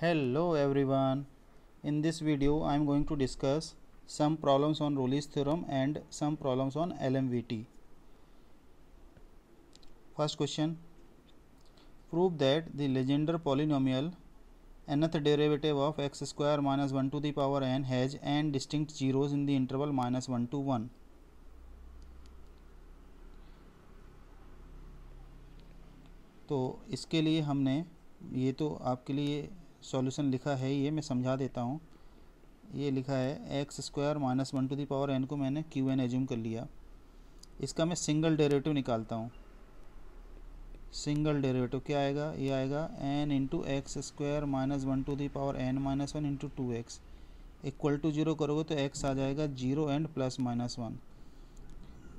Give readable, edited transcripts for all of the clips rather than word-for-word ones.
Hello everyone. In this video I am going to discuss some problems on Rolle's theorem and some problems on LMVT. First question. Prove that the Legendre polynomial nth derivative of x square minus 1 to the power n has n distinct zeros in the interval minus 1 to 1. तो इसके लिए हमने ये तो आपके लिए solution लिखा है, ये मैं समझा देता हूँ। ये लिखा है x square minus 1 to the power n को मैंने क्यू एन एज्यूम कर लिया। इसका मैं सिंगल डेरिवेटिव निकालता हूँ। सिंगल डेरिवेटिव क्या आएगा? ये आएगा n into x square minus 1 to the power n minus 1 into 2x equal to 0 करोगे तो x आ जाएगा 0 एंड प्लस माइनस 1।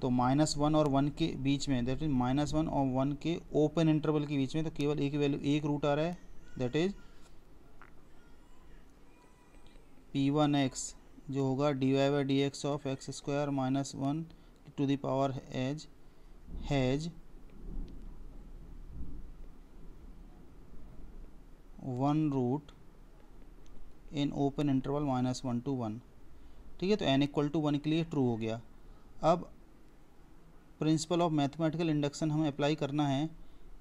तो माइनस 1 और 1 के बीच में, दैट इज माइनस 1 और 1 के ओपन इंटरवल के बीच में तो केवल एक वैल्यू, एक रूट आ रहा है, दैट इज p1x जो होगा dy by d x of x square minus 1 to the power as has 1 root in open interval minus 1 to 1। ठीक है, तो n इक्वल टू 1 के लिए ट्रू हो गया। अब प्रिंसिपल ऑफ मैथमेटिकल इंडक्शन हमें अप्लाई करना है,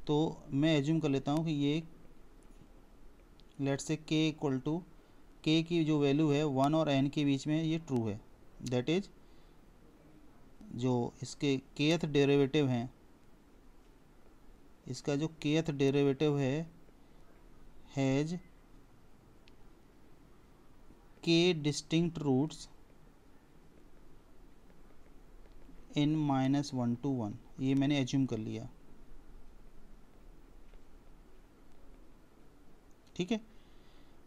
तो मैं एज्यूम कर लेता हूँ कि ये लेट से k इक्वल टू k की जो वैल्यू है 1 और n के बीच में ये ट्रू है। दैट इज जो इसके kth डेरिवेटिव हैं, इसका जो kth डेरिवेटिव है has k distinct roots in minus 1 to 1। ये मैंने एज्यूम कर लिया। ठीक है,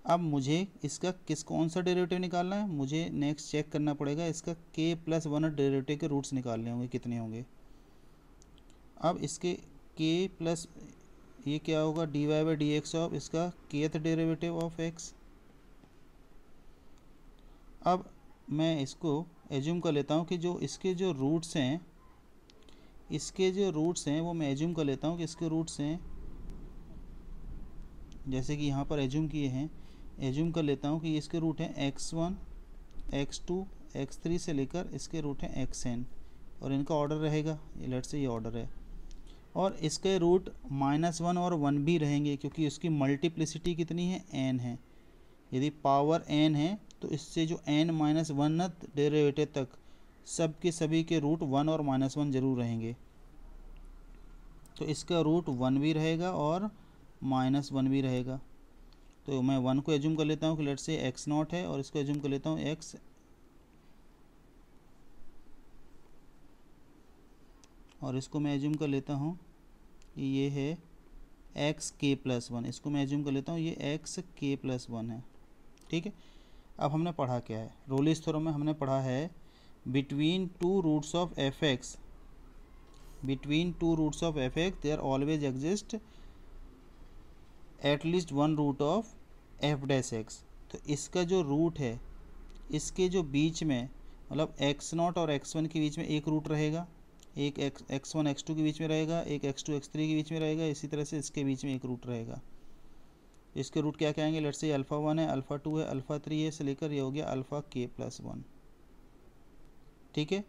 अब मुझे इसका कौन सा डेरिवेटिव निकालना है? मुझे नेक्स्ट चेक करना पड़ेगा, इसका k प्लस 1 डेरिवेटिव के रूट्स निकालने होंगे, कितने होंगे। अब इसके k प्लस ये क्या होगा? dy by d x of इसका kth डेरिवेटिव ऑफ x। अब मैं इसको एज्यूम कर लेता हूँ कि जो इसके जो रूट्स हैं, वो मैं एज्यूम कर लेता हूँ कि इसके रूट्स हैं, जैसे कि यहाँ पर एज्यूम किए हैं, एज्यूम कर लेता हूँ कि इसके रूट हैं x1, x2, x3 से लेकर इसके रूट हैं xn और इनका ऑर्डर रहेगा, ये लेट से ये ऑर्डर है। और इसके रूट -1 और 1 भी रहेंगे क्योंकि उसकी मल्टीप्लिसिटी कितनी है? n है। यदि पावर n है तो इससे जो n माइनस 1th डेरिवेटिव तक सब के सभी के रूट 1 और -1 जरूर रहेंगे। तो इसका रूट 1 भी रहेगा और -1 भी रहेगा। तो मैं 1 को एज्यूम कर लेता हूँ कि लेट से x0 है और इसको एज्यूम कर लेता हूँ x, और इसको मैं एज्यूम कर लेता हूँ कि ये है एक्स के प्लस 1। इसको मैं एज्यूम कर लेता हूँ ये एक्स के प्लस 1 है। ठीक है, अब हमने पढ़ा क्या है? रोलीज थ्योरम में हमने पढ़ा है between two roots of f x, there always exist at least one root of F dash x. तो इसका जो रूट है, इसके जो बीच में, मतलब x0 और x1 के बीच में एक रूट रहेगा, एक x1 x2 के बीच में रहेगा, एक x2 x3 के बीच में रहेगा, इसी तरह से इसके बीच में एक रूट रहेगा। इसके रूट क्या क्या आएंगे? लेट्स से अल्फ़ा 1 है, अल्फ़ा 2 है, अल्फ़ा 3 है, से लेकर ये हो गया अल्फ़ा k प्लस 1। ठीक है,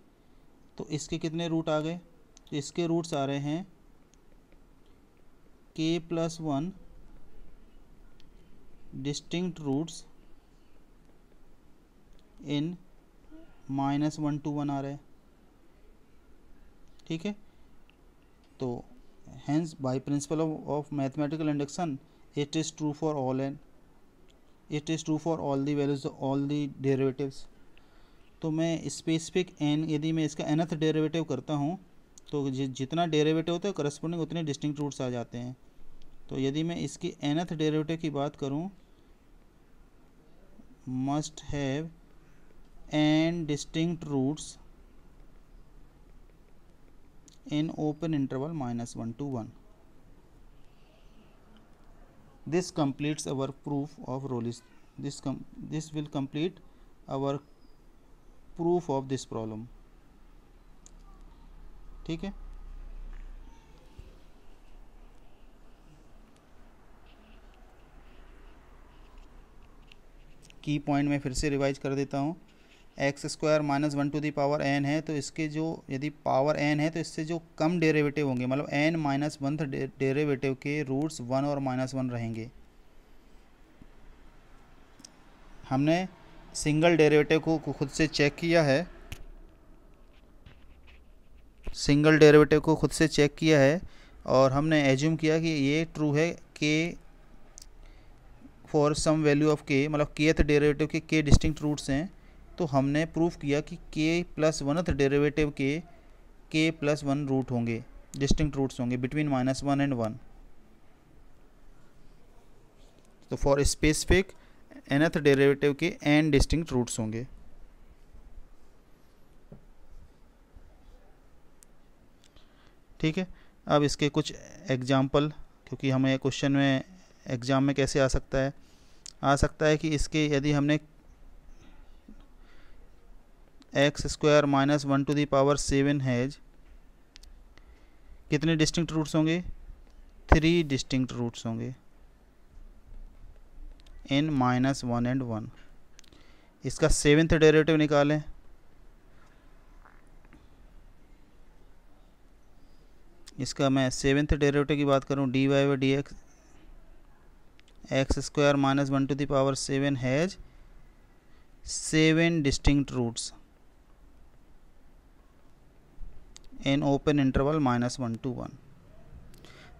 तो इसके कितने रूट आ गए? तो इसके रूट्स आ रहे हैं k plus 1 distinct roots in -1 to 1 आ रहे हैं। ठीक है, तो hence by principle of mathematical induction it is true for all n, it is true for all the values, all the derivatives। तो मैं स्पेसिफिक n, यदि मैं इसका nth डेरिवेटिव करता हूँ तो जितना डेरिवेटिव होता है करस्पॉन्डिंग उतने डिस्टिंक्ट रूट्स आ जाते हैं। तो यदि मैं इसकी nth डेरिवेटिव की बात करूँ, must have n distinct roots in open interval -1 to 1. This completes our proof of Rolle's. This will complete our proof of this problem. ठीक है, की पॉइंट मैं फिर से रिवाइज कर देता हूँ। X square minus 1 to the power n है, तो इसके जो यदि पावर n है तो इससे जो कम डेरिवेटिव होंगे, मतलब n माइनस 1th डेरिवेटिव के रूट्स 1 और -1 रहेंगे। हमने सिंगल डेरिवेटिव को खुद से चेक किया है, सिंगल डेरिवेटिव को खुद से चेक किया है और हमने एज्यूम किया कि ये ट्रू है कि for some value of k, मतलब kth डेरिवेटिव के k डिस्टिंक्ट रूट्स हैं। तो हमने प्रूफ किया कि k प्लस 1th डेरिवेटिव के k प्लस 1 रूट होंगे, डिस्टिंक्ट रूट्स होंगे बिटवीन -1 एंड 1। तो फॉर स्पेसिफिक nth डेरिवेटिव के n डिस्टिंक्ट रूट्स होंगे। ठीक है, अब इसके कुछ एग्जाम्पल, क्योंकि हमें क्वेश्चन में एग्ज़ाम में कैसे आ सकता है कि इसके यदि हमने x square minus 1 to the power 7 has कितने डिस्टिंक्ट रूट्स होंगे, 3 डिस्टिंक्ट रूट्स होंगे इन -1 एंड 1। इसका 7th डेरिवेटिव निकालें। इसका मैं 7th डेरिवेटिव की बात करूं, dy by d x x square minus 1 to the power 7 has 7 distinct roots in open interval -1 to 1।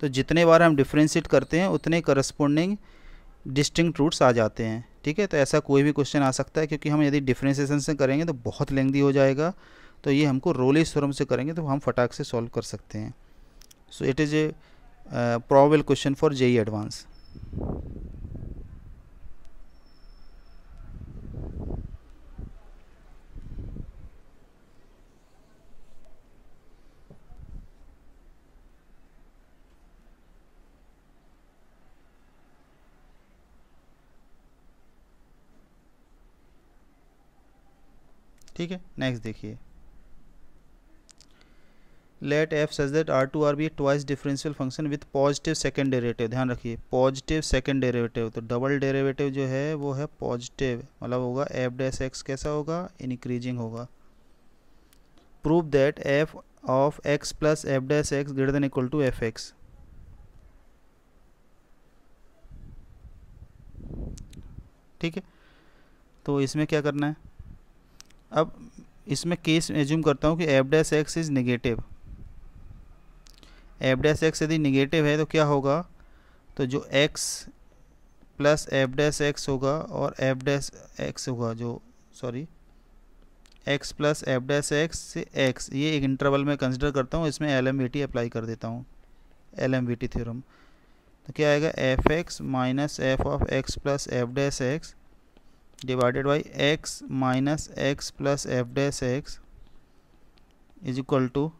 तो जितने बार हम डिफ्रेंशिएट करते हैं उतने करस्पॉन्डिंग डिस्टिंक्ट रूट्स आ जाते हैं। ठीक है, तो ऐसा कोई भी क्वेश्चन आ सकता है, क्योंकि हम यदि डिफ्रेंशिएशन से करेंगे तो बहुत लेंदी हो जाएगा, तो ये हमको रोलिस थ्योरम से करेंगे तो हम फटाक से सॉल्व कर सकते हैं। So it is a probable question for JEE advance. ठीक है, नेक्स्ट देखिए, let f such that R2R be twice differential function with positive second derivative. ध्यान रखिए, पॉजिटिव सेकंड डेरिवेटिव, तो डबल डेरिवेटिव जो है वो है पॉजिटिव, मतलब होगा एफ डैश एक्स कैसा होगा, इंक्रीजिंग होगा। Prove that f of x plus F dash x greater than equal to f x. ठीक है, तो इसमें क्या करना है, अब इसमें केस एज्यूम करता हूँ कि F dash x is negative. F dash x यदि नेगेटिव है तो क्या होगा, तो जो x plus F dash x होगा और एफ डैश एक्स होगा, जो sorry x plus F dash x से x, ये एक इंटरवल में कंसिडर करता हूँ, इसमें LMVT अप्लाई कर देता हूँ, LMVT थ्योरम। तो क्या आएगा, f x minus F of x plus F dash x divided by x minus x plus F dash x is equal to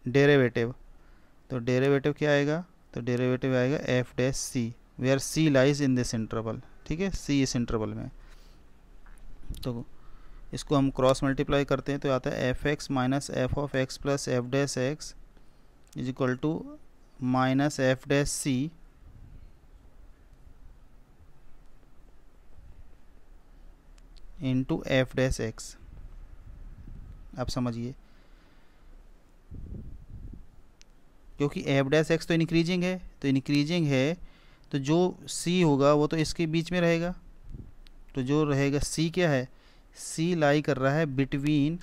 derivative. तो डेरिवेटिव क्या आएगा, तो डेरिवेटिव आएगा F dash c, where c lies in this interval. ठीक है, सी इस interval में। तो इसको हम क्रॉस मल्टीप्लाई करते हैं तो आता है f x minus F of x plus F dash x is equal to minus F dash C into F dash x. आप समझिए, क्योंकि एफ डैश एक्स तो इंक्रीजिंग है, तो जो सी होगा वो तो इसके बीच में रहेगा, तो जो रहेगा सी क्या है, सी लाई कर रहा है between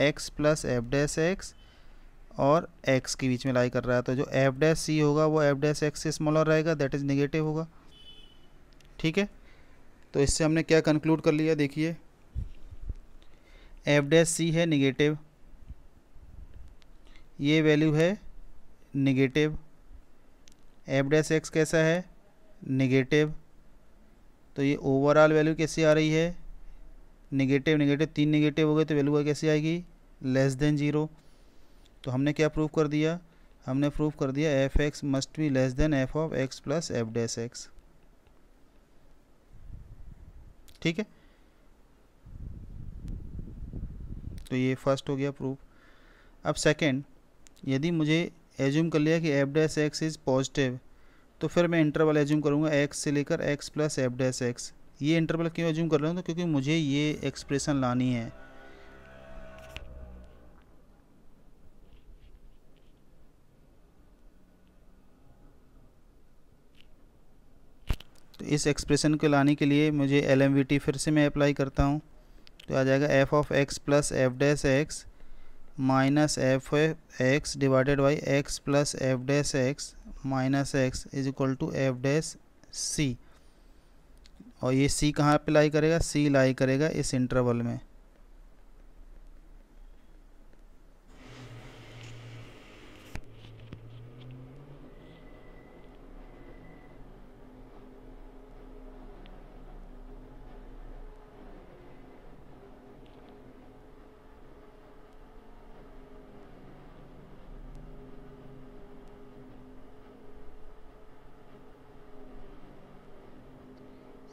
x plus F dash x और एक्स के बीच में लाई कर रहा है। तो जो एफ डैश सी होगा वो एफ डैश एक्स से स्मॉलर रहेगा, दैट इज़ नेगेटिव होगा। ठीक है, तो इससे हमने क्या कंक्लूड कर लिया, देखिए एफ डैश सी है नेगेटिव, ये वैल्यू है नेगेटिव, एफ डैश एक्स कैसा है, नेगेटिव, तो ये ओवरऑल वैल्यू कैसी आ रही है, नेगेटिव, नेगेटिव, 3 नेगेटिव हो गए तो वैल्यू कैसी आएगी, लेस देन 0। तो हमने क्या प्रूव कर दिया, हमने प्रूव कर दिया F x must be less then F of x plus F dash x. ठीक है, तो ये फर्स्ट हो गया प्रूफ। अब सेकंड, यदि मुझे एज्यूम कर लिया कि F dash x is positive, तो फिर मैं इंटरवल एज्यूम करूँगा एक्स से लेकर x plus F dash x, ये इंटरवल क्यों एज्यूम कर रहा हूँ? तो क्योंकि मुझे ये एक्सप्रेशन लानी है। तो इस एक्सप्रेशन को लाने के लिए मुझे LMVT फिर से मैं अप्लाई करता हूँ। तो आ जाएगा F of x plus F dash x minus F X divided by X plus F dash x minus X is equal to F dash C. और ये सी कहाँ पे लाई करेगा? सी लाई करेगा इस इंटरवल में।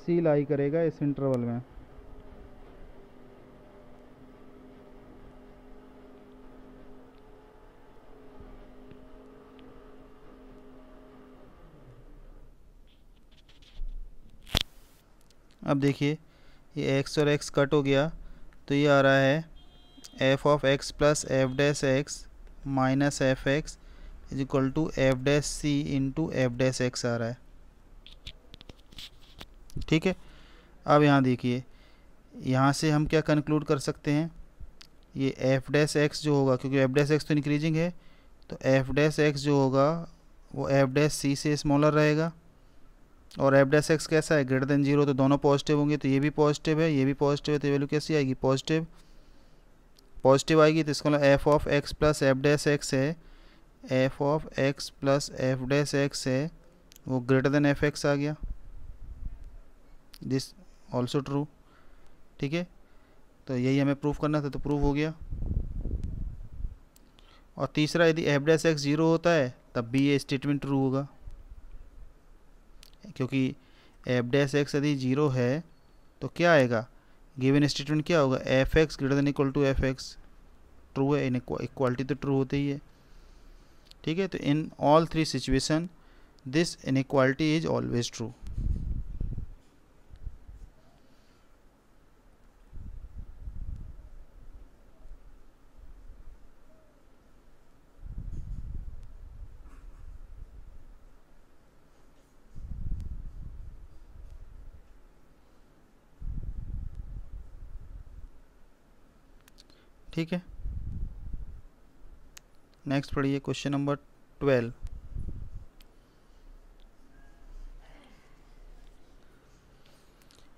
सी लाई करेगा इस इंटरवल में। अब देखिए ये एक्स और एक्स कट हो गया, तो ये आ रहा है F of x plus F dash x minus F x is equal to F dash C into F dash x आ रहा है। ठीक है, अब यहाँ देखिए, यहाँ से हम क्या कंक्लूड कर सकते हैं? ये एफ डैश एक्स जो होगा, क्योंकि एफ डैश एक्स तो इंक्रीजिंग है, तो एफ डैश एक्स जो होगा वो एफ डैश सी से स्मॉलर रहेगा। और एफ डैश एक्स कैसा है? ग्रेटर देन जीरो, तो दोनों पॉजिटिव होंगे, तो ये भी पॉजिटिव है, ये भी पॉजिटिव है, तो वैल्यू कैसी आएगी? पॉजिटिव। पॉजिटिव आएगी तो इसका मतलब F of x plus F dash X है, F of x plus F dash X है, वो ग्रेटर देन एफ एक्स आ गया। This also true. ठीक है, तो यही हमें प्रूफ करना था, तो प्रूफ हो गया। और तीसरा, यदि एफ डैश एक्स जीरो होता है तब भी ये स्टेटमेंट ट्रू होगा, क्योंकि एफ डैश एक्स यदि जीरो है तो क्या आएगा? गिवन स्टेटमेंट क्या होगा? F x greater than equal to f x. True है, इन इक्वालिटी तो ट्रू होती ही है। ठीक है, तो in all three situation this inequality is always true. ठीक है, नेक्स्ट पढ़िए question number 12।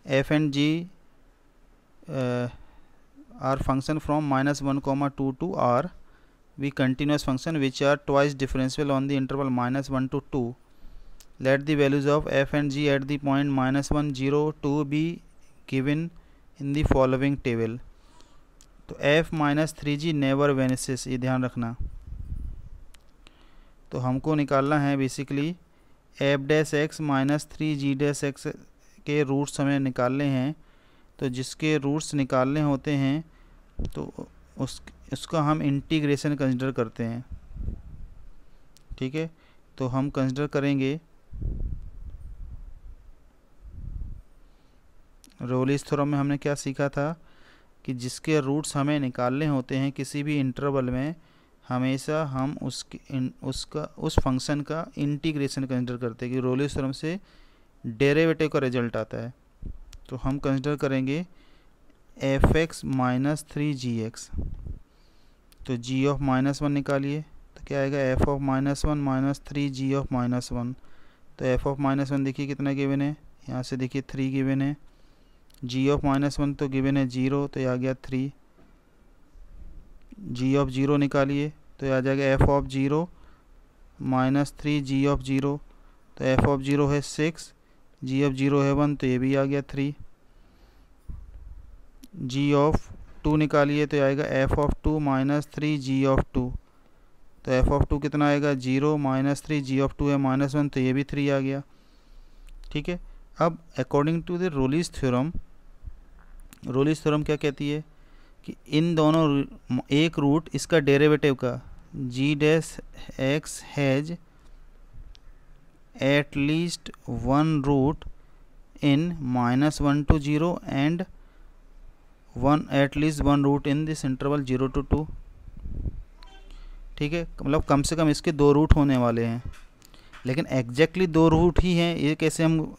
F and g are function from -1, 2 to r be continuous function which are twice differentiable on the interval -1 to 2. Let the values of f and g at the point -1, 0, 2 be given in the following table. तो f minus 3g never वेनिसेस, ये ध्यान रखना। तो हमको निकालना है basically F dash x minus 3g dash x के roots हमें निकालने हैं। तो जिसके रूट्स निकालने होते हैं तो उसका हम इंटीग्रेशन कंसिडर करते हैं। ठीक है, तो हम कंसिडर करेंगे रोलिस थ्योरम में हमने क्या सीखा था कि जिसके रूट्स हमें निकालने होते हैं किसी भी इंटरवल में, हमेशा हम उस फंक्शन का इंटीग्रेशन कंसिडर करते हैं कि रोलिस थ्योरम से डेरिवेटिव का रिजल्ट आता है। तो हम कंसिडर करेंगे एफ एक्स माइनस 3gx। तो g ऑफ -1 निकालिए, तो क्या आएगा? F of -1 minus 3g of -1। तो एफ ऑफ -1 देखिए कितना गिवन है, यहाँ से देखिए 3 गिवन है। g ऑफ -1 तो गिवन है 0, तो ये आ गया 3। g ऑफ 0 निकालिए, तो ये आ जाएगा F of 0 minus 3g of 0। तो एफ ऑफ 0 है 6, g ऑफ 0 है 1, तो ये भी आ गया 3। g ऑफ 2 निकालिए, तो आएगा F of 2 minus 3g of 2। तो एफ ऑफ 2 कितना आएगा? 0 माइनस 3g ऑफ 2 है -1, तो ये भी 3 आ गया। ठीक है, अब according to the Rolle's theorem, Rolle's theorem क्या कहती है कि इन दोनों एक रूट इसका डेरिवेटिव का g dash x has at least one root in -1 to 0 and one at least one root in this interval 0 to 2। ठीक है, मतलब कम से कम इसके 2 रूट होने वाले हैं, लेकिन एग्जैक्टली 2 रूट ही हैं, ये कैसे हम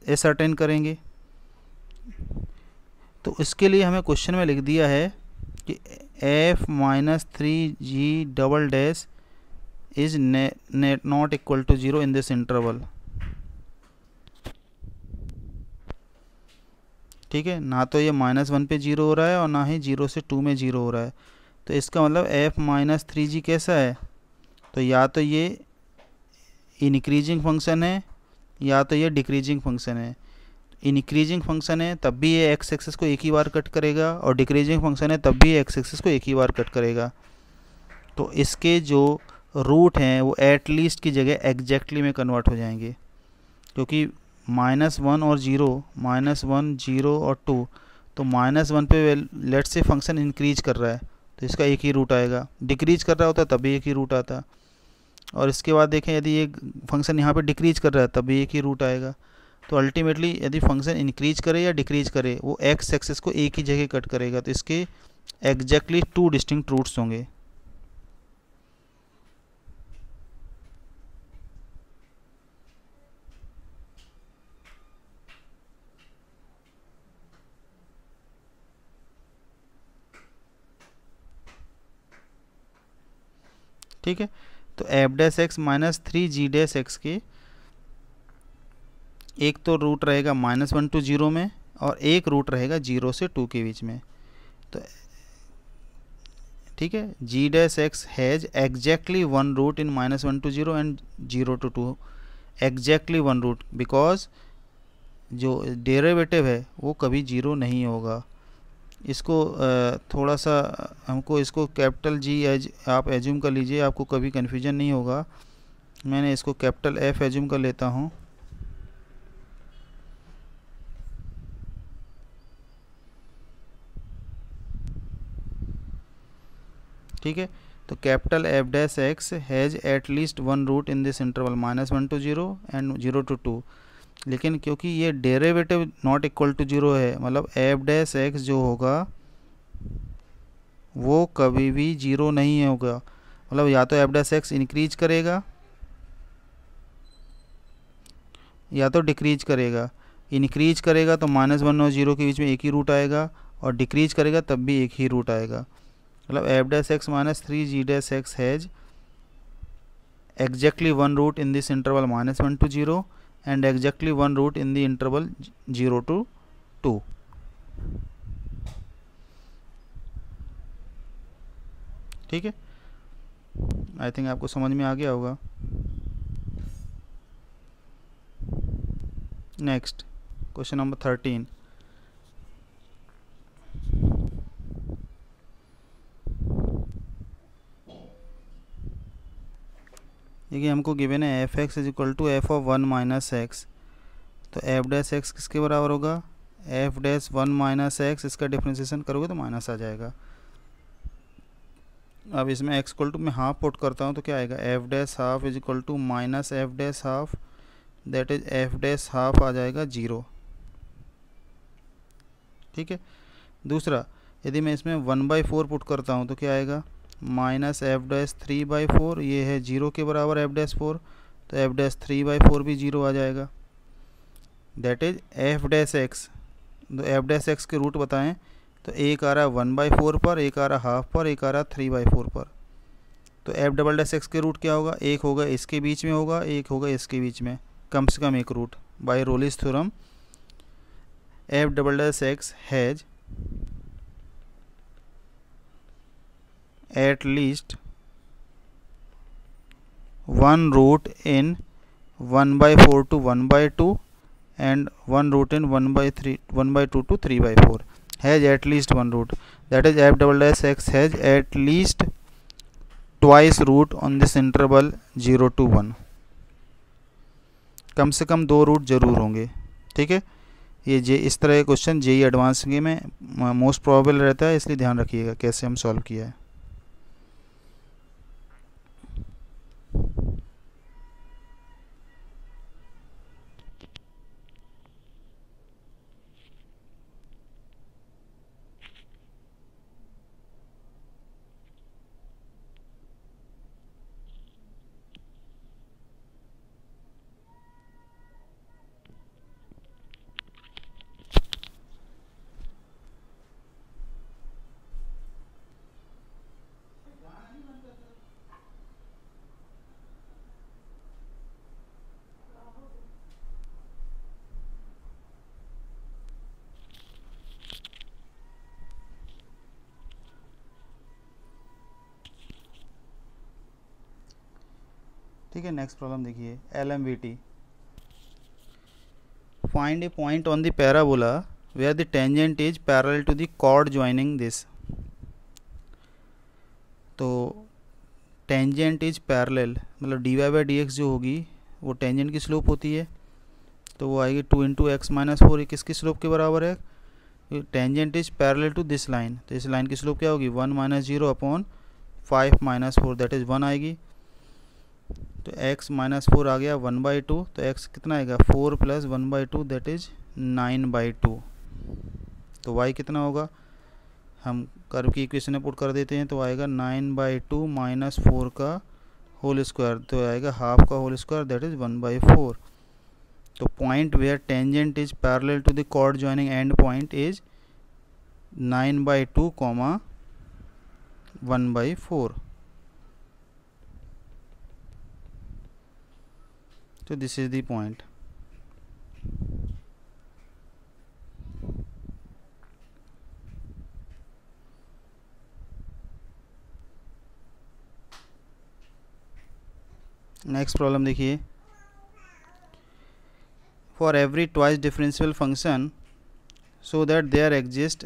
एसर्टेन करेंगे? तो इसके लिए हमें क्वेश्चन में लिख दिया है कि f-3g double dash is not equal to 0 in this interval. ठीक है, ना तो ये -1 पे 0 हो रहा है और ना ही 0 से 2 में 0 हो रहा है। तो इसका मतलब f-3g कैसा है? तो या तो ये इंक्रीजिंग फंक्शन है या तो ये डिक्रीजिंग फंक्शन है। इंक्रीजिंग फंक्शन है तब भी ये एक्स एक्सिस को एक ही बार कट करेगा, और डिक्रीजिंग फंक्शन है तब भी एक्स एक्सिस को एक ही बार कट करेगा। तो इसके जो रूट हैं वो एट लीस्ट की जगह एग्जैक्टली में कन्वर्ट हो जाएंगे, क्योंकि -1 और 0, -1 0 और 2, तो -1 पे लेट से फंक्शन इंक्रीज कर रहा है तो इसका एक ही रूट आएगा, डिक्रीज कर रहा होता तब भी एक ही रूट आता। और इसके बाद देखें यदि ये फंक्शन यहाँ पे डिक्रीज कर रहा है तब भी एक ही रूट आएगा। तो अल्टीमेटली यदि फंक्शन इंक्रीज करे या डिक्रीज करे वो एक्स एक्सिस को एक ही जगह कट करेगा, तो इसके एग्जैक्टली 2 डिस्टिंक्ट रूट्स होंगे। ठीक है, तो F dash x -3g dash x के एक तो रूट रहेगा -1 to 0 में और एक रूट रहेगा 0 से 2 के बीच में। तो ठीक है, g dash x has exactly one root in -1 to 0 and 0 to 2, exactly one root, because जो डेरिवेटिव है वो कभी 0 नहीं होगा। इसको थोड़ा सा हमको इसको कैपिटल जी एज आप एज्यूम कर लीजिए, आपको कभी कन्फ्यूजन नहीं होगा। मैंने इसको कैपिटल एफ एज्यूम कर लेता हूँ। ठीक है, तो capital f dash x has at least one root in this interval -1 to 0 and 0 to 2। लेकिन क्योंकि ये डेरिवेटिव नॉट इक्वल टू 0 है, मतलब एफ डैश एक्स जो होगा वो कभी भी 0 नहीं होगा। मतलब या तो एफ डैश एक्स इंक्रीज करेगा या तो डिक्रीज करेगा। इंक्रीज करेगा तो -1 और 0 के बीच में एक ही रूट आएगा, और डिक्रीज करेगा तब भी एक ही रूट आएगा। मतलब F dash x -3g dash x has exactly one root in this interval -1 to 0 and exactly one root in the interval 0 to 2। ठीक है, आई थिंक आपको समझ में आ गया होगा। Next question number 13। देखिए हमको गिवन है f x is equal to f of 1 minus x. तो एफ डैश एक्स किसके बराबर होगा? एफ डैश 1 माइनस एक्स, इसका डिफ्रेंसिएशन करोगे तो माइनस आ जाएगा। अब इसमें एक्स इक्वल टू मैं हाफ पुट करता हूँ तो क्या आएगा? F dash half is equal to minus F dash half, that is f dash half आ जाएगा 0। ठीक है, दूसरा यदि मैं इसमें 1/4 पुट करता हूँ तो क्या आएगा? माइनस एफ डैश 3/4, ये है 0 के बराबर एफ डैश 4, तो एफ डैश 3/4 भी 0 आ जाएगा। That is f dash x, तो एफ डैश एक्स के रूट बताएं तो एक आ रहा है 1/4 पर, एक आ रहा हाफ पर, एक आ रहा 3/4 पर। तो एफ डबल डैश एक्स के रूट क्या होगा? एक होगा इसके बीच में होगा, एक होगा इसके बीच में, कम से कम एक रूट। By Rolle's theorem F double dash x has at least one root in 1/4 to 1/2 and one root in 1/3 1/2 to 3/4, has at least one root, that is f double dash x has at least twice root on this interval 0 to 1। कम से कम 2 root जरूर होंगे। ठीक है, ये जे इस तरह के question JEE advance के में मोस्ट प्रोबेबल रहता है, इसलिए ध्यान रखिएगा कैसे हम सॉल्व किया है। ठीक है। नेक्स्ट प्रॉब्लम देखिए, LMVT, find a point on the parabola where the tangent is parallel to the chord joining this. तो टेंजेंट इज पैरेलल मतलब dy/dx जो होगी वो टेंजेंट की स्लोप होती है, तो वो आएगी 2 × x - 4। किसकी स्लोप के बराबर है? Tangent is parallel to this line, तो इस लाइन की स्लोप क्या होगी? 1 - 0 अपॉन 5 - 4 दैट इज़ 1 आएगी। तो x - 4 आ गया 1/2, तो x कितना आएगा? 4 + 1/2 दैट इज़ 9/2। तो y कितना होगा? हम कर्व की इक्वेशन में पुट कर देते हैं, तो आएगा 9/2 - 4 का होल स्क्वायर, तो आएगा हाफ का होल स्क्वायर दैट इज़ 1/4। तो point where tangent is parallel to the chord joining and point is 9/2, 1/4। तो this is the point. Next problem देखिए, for every twice differentiable function so that there exists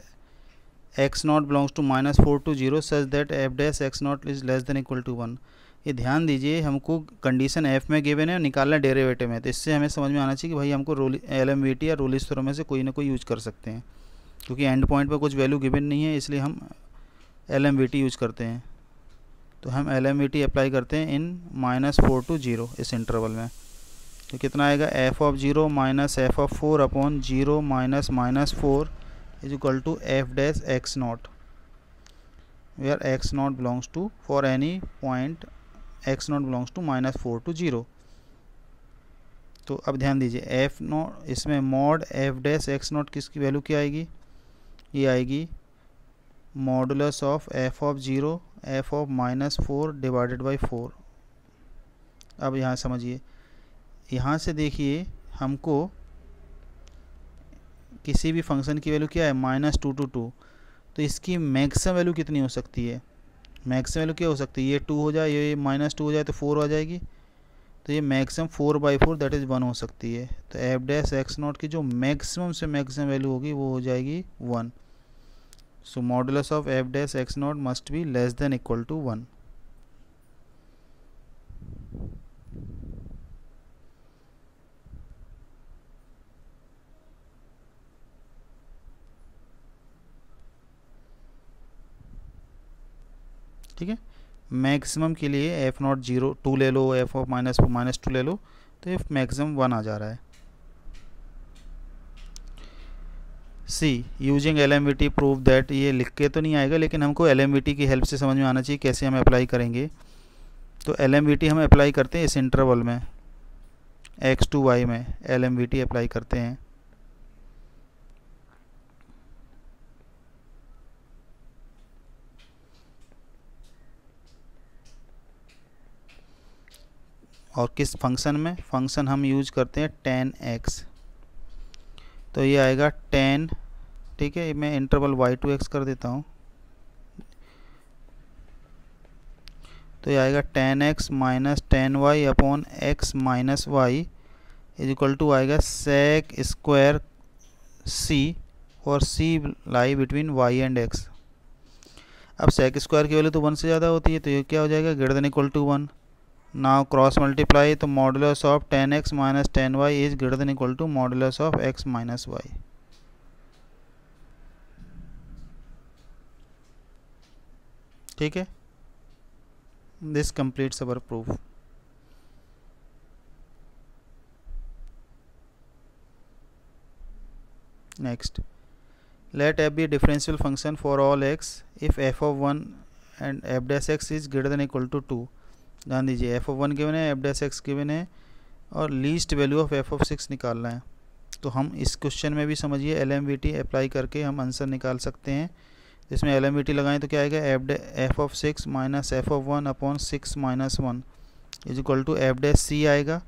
x0 belongs to -4 to 0 such that f dash x0 is less than equal to 1। ये ध्यान दीजिए, हमको condition f में given है और निकालना derivative में, तो इससे हमें समझ में आना चाहिए कि भाई हमको LMVT या रोलिस थ्योरम में से कोई ना कोई यूज कर सकते हैं, क्योंकि एंड पॉइंट पर कुछ वैल्यू गिवन नहीं है इसलिए हम LMVT यूज करते हैं। तो हम LMVT अप्लाई करते हैं इन -4 to 0 इस इंटरवल में। तो कितना आएगा? f(0 - f(4) upon 0 - -4 is equal to f dash x0 where x0 belongs to, for any point x0 belongs to -4 to 0। तो अब ध्यान दीजिए, f0 इसमें मॉड f डैश x0 किसकी वैल्यू क्या आएगी? ये आएगी modulus of f(0) f(-4) divided by 4। अब यहाँ समझिए, यहाँ से देखिए हमको किसी भी फंक्शन की वैल्यू क्या है? -2 to 2, तो इसकी मैक्सिमम वैल्यू कितनी हो सकती है? मैक्सिमम वैल्यू क्या हो सकती है? ये 2 हो जाए, ये -2 हो जाए तो 4 आ जाएगी, तो ये मैक्सिमम 4/4 दैट इज़ 1 हो सकती है। तो f डैश x0 की जो मैक्सिमम से मैक्सिमम वैल्यू होगी वो हो जाएगी 1। So modulus of f dash x0 must be less than equal to 1। ठीक है, मैक्सिमम के लिए f0 0 2 ले लो, f(-2) ले लो, तो ये मैक्सिमम 1 आ जा रहा है। सी यूजिंग LMVT प्रूव दैट, ये लिख के तो नहीं आएगा लेकिन हमको LMVT की हेल्प से समझ में आना चाहिए कैसे हम अप्लाई करेंगे। तो LMVT हम अप्लाई करते हैं इस इंटरवल में, x to y में LMVT अप्लाई करते हैं। और किस फंक्शन में? फंक्शन हम यूज करते हैं tan x, तो ये आएगा tan, ठीक है, मैं इंटरवल y to x कर देता हूँ, तो ये आएगा tan x minus tan y upon x minus y is equal to आएगा sec स्क्वायर c, और c lie between y and x। अब sec स्क्वायर की वैल्यू तो 1 से ज़्यादा होती है, तो ये क्या हो जाएगा? Greater than equal to 1। Now cross multiply, तो modulus of tan x minus tan y is greater than equal to modulus of x minus y। ठीक है, this completes our proof. Next, let f be a differential function for all x if f of 1 and f dash x is greater than equal to 2। ध्यान दीजिए, f of 1 given है, f dash x given है, और least value of f of 6 निकालना है। तो हम इस क्वेश्चन में भी समझिए LMVT अप्लाई करके हम आंसर निकाल सकते हैं। इसमें LMVT लगाएं तो क्या आएगा? f of 6 minus f of 1 upon 6 minus 1 is equal to f dash c आएगा।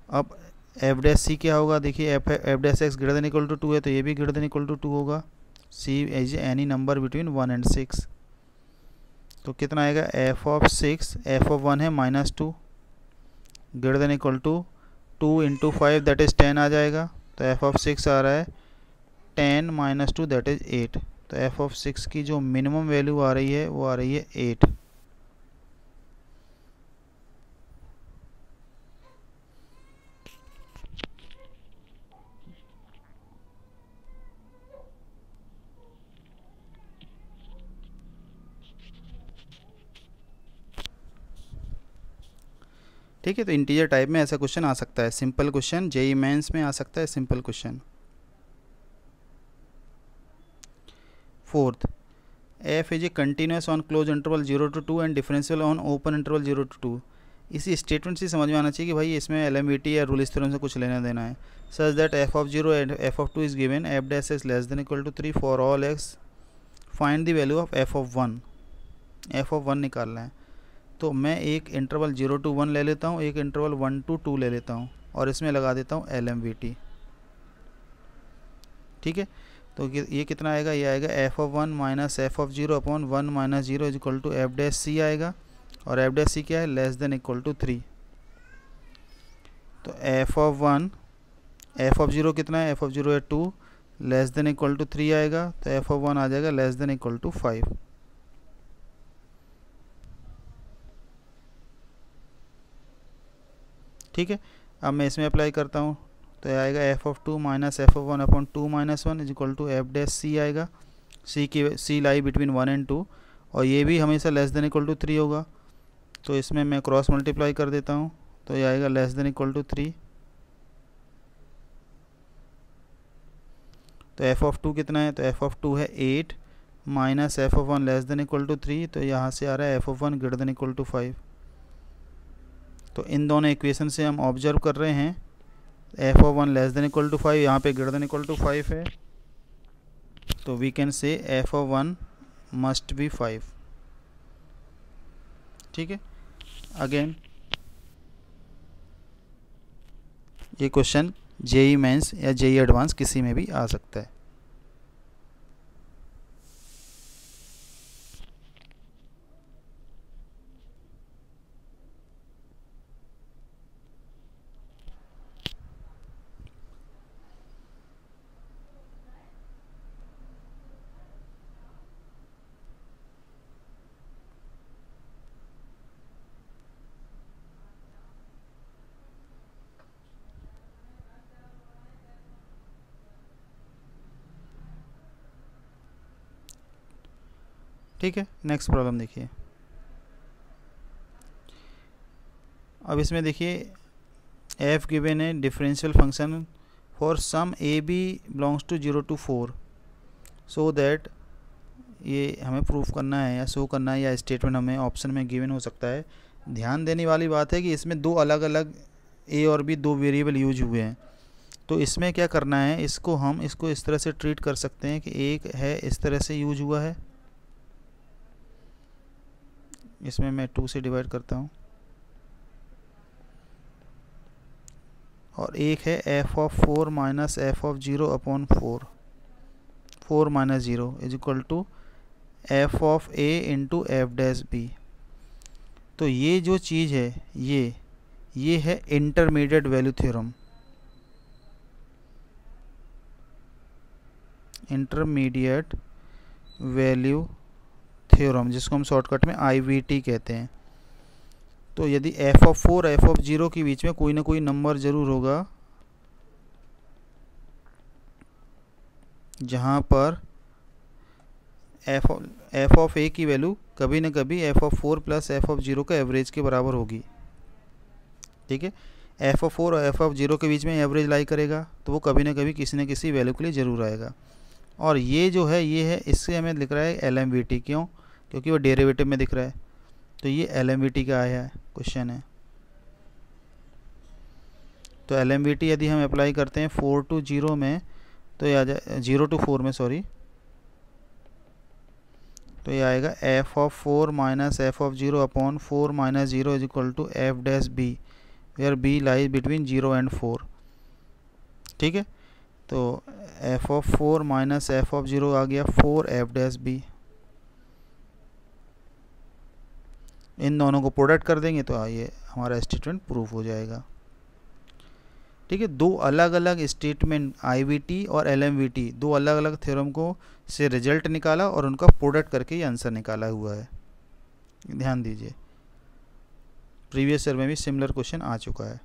अब f डैश c क्या होगा? देखिए, f dash x greater than equal to 2 है, तो ये भी ग्रेटर देन इक्वल टू 2 होगा। c is any number between 1 and 6। तो कितना आएगा? f of 6, f of 1 है -2, greater than equal to 2 into 5 that is 10 आ जाएगा। तो एफ ऑफ 6 आ रहा है 10 माइनस 2 दैट इज़ 8। तो एफ ऑफ 6 की जो मिनिमम वैल्यू आ रही है वो आ रही है 8। ठीक है, तो इंटीजर टाइप में ऐसा क्वेश्चन आ सकता है, सिंपल क्वेश्चन जेईई मेंस में आ सकता है simple question. Fourth, F is a continuous on close interval 0 to 2 and differential on open interval 0 to 2। इसी स्टेटमेंट से समझ में आना चाहिए कि भाई इसमें एलएमवीटी या रूल थ्योरम से कुछ लेना देना है। Such that f of 0 and f of 2 is given f dash is less than equal to 3 for all x, find the value of f of 1। F of 1 निकालना है, तो मैं एक इंटरवल 0 to 1 ले लेता हूँ, एक इंटरवल 1 to 2 ले लेता हूँ और इसमें लगा देता हूँ एलएमवीटी। ठीक है, तो ये कितना आएगा, ये आएगा F of 1 minus F of 0 upon 1 minus 0 is equal to F dash C आएगा, और एफ डैश सी क्या है, लेस देन इक्वल टू 3। तो एफ ऑफ 1, एफ ऑफ 0 कितना है, एफ ऑफ 0 है 2, लेस देन इक्वल टू 3 आएगा, तो एफ ऑफ 1 आ जाएगा लेस देन इक्वल टू 5। ठीक है, अब मैं इसमें अप्लाई करता हूँ, तो ये आएगा F of 2 minus F of 1 upon 2 minus 1 is equal to F dash C आएगा। सी लाई बिटवीन 1 and 2, और ये भी हमेशा लेस देन इक्वल टू 3 होगा, तो इसमें मैं क्रॉस मल्टीप्लाई कर देता हूँ, तो ये आएगा लेस देन इक्वल टू 3। तो एफ ऑफ 2 कितना है, तो एफ ऑफ 2 है 8 minus F of 1 less than equal to 3, तो यहाँ से आ रहा है F of 1 greater than equal to 5। तो इन दोनों इक्वेशन से हम ऑब्जर्व कर रहे हैं f of 1 less than equal to 5, यहाँ पे ग्रेटर देन इक्वल टू 5 है, तो we can say f of 1 must be 5। ठीक है, अगेन ये क्वेश्चन जेईई मेंस या जेईई एडवांस किसी में भी आ सकता है। ठीक है, नेक्स्ट प्रॉब्लम देखिए। अब इसमें देखिए एफ गिवन है differential function for some a b belongs to 0 to 4, so that ये हमें प्रूफ करना है या शो करना है, या स्टेटमेंट हमें ऑप्शन में गिवन हो सकता है। ध्यान देने वाली बात है कि इसमें दो अलग अलग ए और बी दो वेरिएबल यूज हुए हैं, तो इसमें क्या करना है, इसको इस तरह से ट्रीट कर सकते हैं कि एक है इस तरह से यूज हुआ है, इसमें मैं 2 से डिवाइड करता हूँ, और एक है F of 4 minus F of 0 upon 4 minus 0 is equal to f of a into F dash b. तो ये जो चीज़ है ये है intermediate value theorem, intermediate value theorem, जिसको हम शॉर्टकट में IVT कहते हैं। तो यदि एफ ऑफ 4 एफ ऑफ 0 के बीच में कोई ना कोई नंबर ज़रूर होगा जहाँ पर एफ ऑफ ए की वैल्यू कभी ना कभी F of 4 plus f of 0 का एवरेज के बराबर होगी। ठीक है, एफ ऑफ 4 और एफ ऑफ 0 के बीच में एवरेज लाई करेगा, तो वो कभी ना कभी किसी न किसी वैल्यू के लिए ज़रूर आएगा। और ये जो है ये है, इससे हमें लिख रहा है LMVT, क्यों, क्योंकि वो डेरिवेटिव में दिख रहा है, तो ये LMVT का आया है क्वेश्चन है। तो LMVT यदि हम अप्लाई करते हैं 4 to 0 में, तो ये आ जाए 0 to 4 में, सॉरी, तो ये आएगा F of 4 minus F of 0 upon 4 minus 0 is equal to F dash b, where b lies between 0 and 4। ठीक है, तो f of 4 minus F of 0 आ गया 4 एफ डैश बी, इन दोनों को प्रोडक्ट कर देंगे तो ये हमारा स्टेटमेंट प्रूफ हो जाएगा। ठीक है, दो अलग अलग स्टेटमेंट IVT और LMVT, दो अलग अलग थ्योरम को से रिजल्ट निकाला और उनका प्रोडक्ट करके ये आंसर निकाला हुआ है। ध्यान दीजिए, प्रीवियस ईयर में भी सिमिलर क्वेश्चन आ चुका है।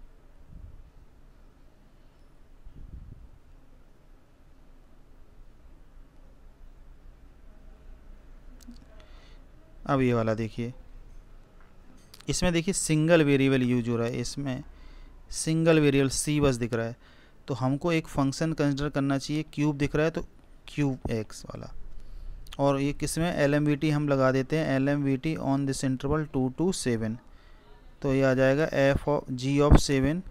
अब ये वाला देखिए, इसमें देखिए सिंगल वेरिएबल यूज हो रहा है, इसमें सिंगल वेरिएबल C बस दिख रहा है, तो हमको एक फंक्शन कंसिडर करना चाहिए। क्यूब दिख रहा है तो क्यूब x वाला, और ये किसमें LMVT हम लगा देते हैं, LMVT on this interval 2 to 7, तो ये आ जाएगा G of 7,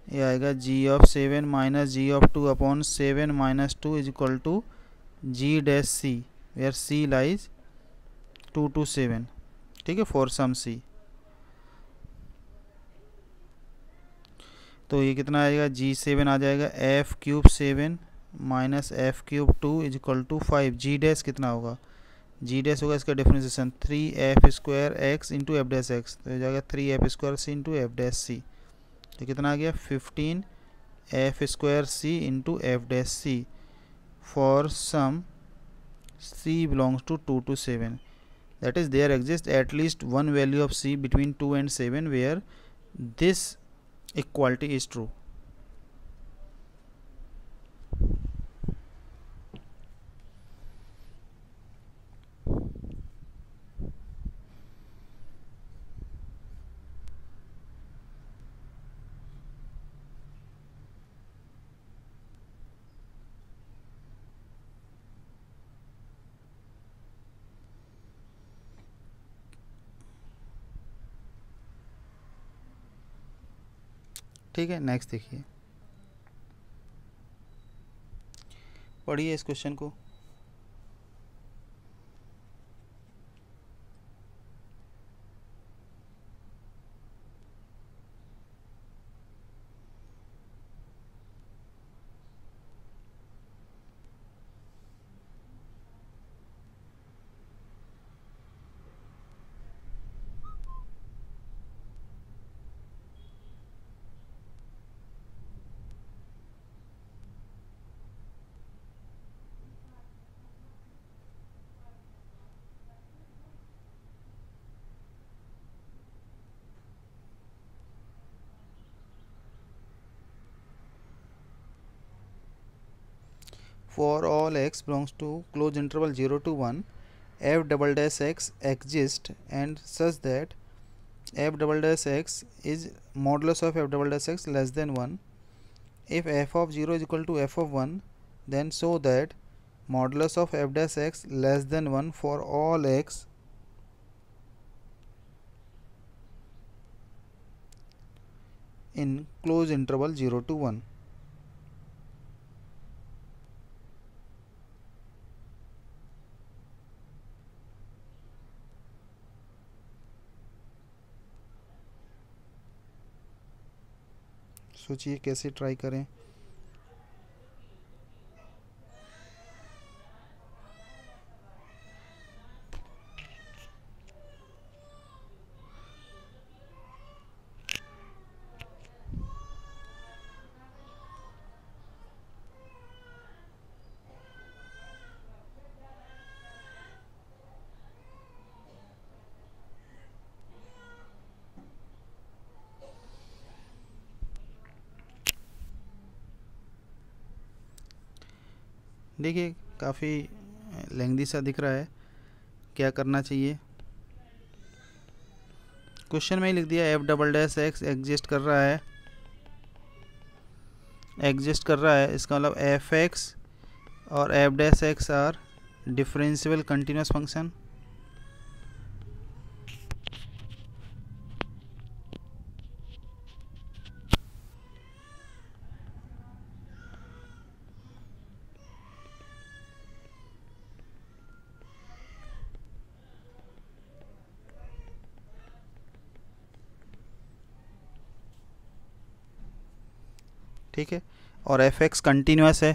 ये आएगा G of 7 minus G of 2 upon 7 minus 2 is equal to G dash C, where C lies 2 to 7। ठीक है, फॉर सम C, तो ये कितना आएगा, G7 आ जाएगा F cube 7 minus F cube 2 is equal to 5। G dash कितना होगा, G डैश होगा इसका differentiation 3F square x into F dash x, तो हो जाएगा 3F square C into F dash C, तो कितना आ गया 15F square C into F dash C for some C belongs to 2 to 7, that is there exists at least one value of C between 2 and 7 where this equality is true। ठीक है, next देखिए, पढ़िए इस question को। For all x belongs to closed interval 0 to 1, f double dash x exists and such that f double dash x is modulus of f double dash x less than 1. If f of 0 is equal to f of 1, then show that modulus of f dash x less than 1 for all x in closed interval 0 to 1। सोचिए कैसे try करें। देखिए काफ़ी lengthy सा दिख रहा है, क्या करना चाहिए। क्वेश्चन में ही लिख दिया f double dash x exist कर रहा है, इसका मतलब एफ एक्स और f dash x are differential continuous function. ठीक है, और एफ एक्स कंटिन्यूस है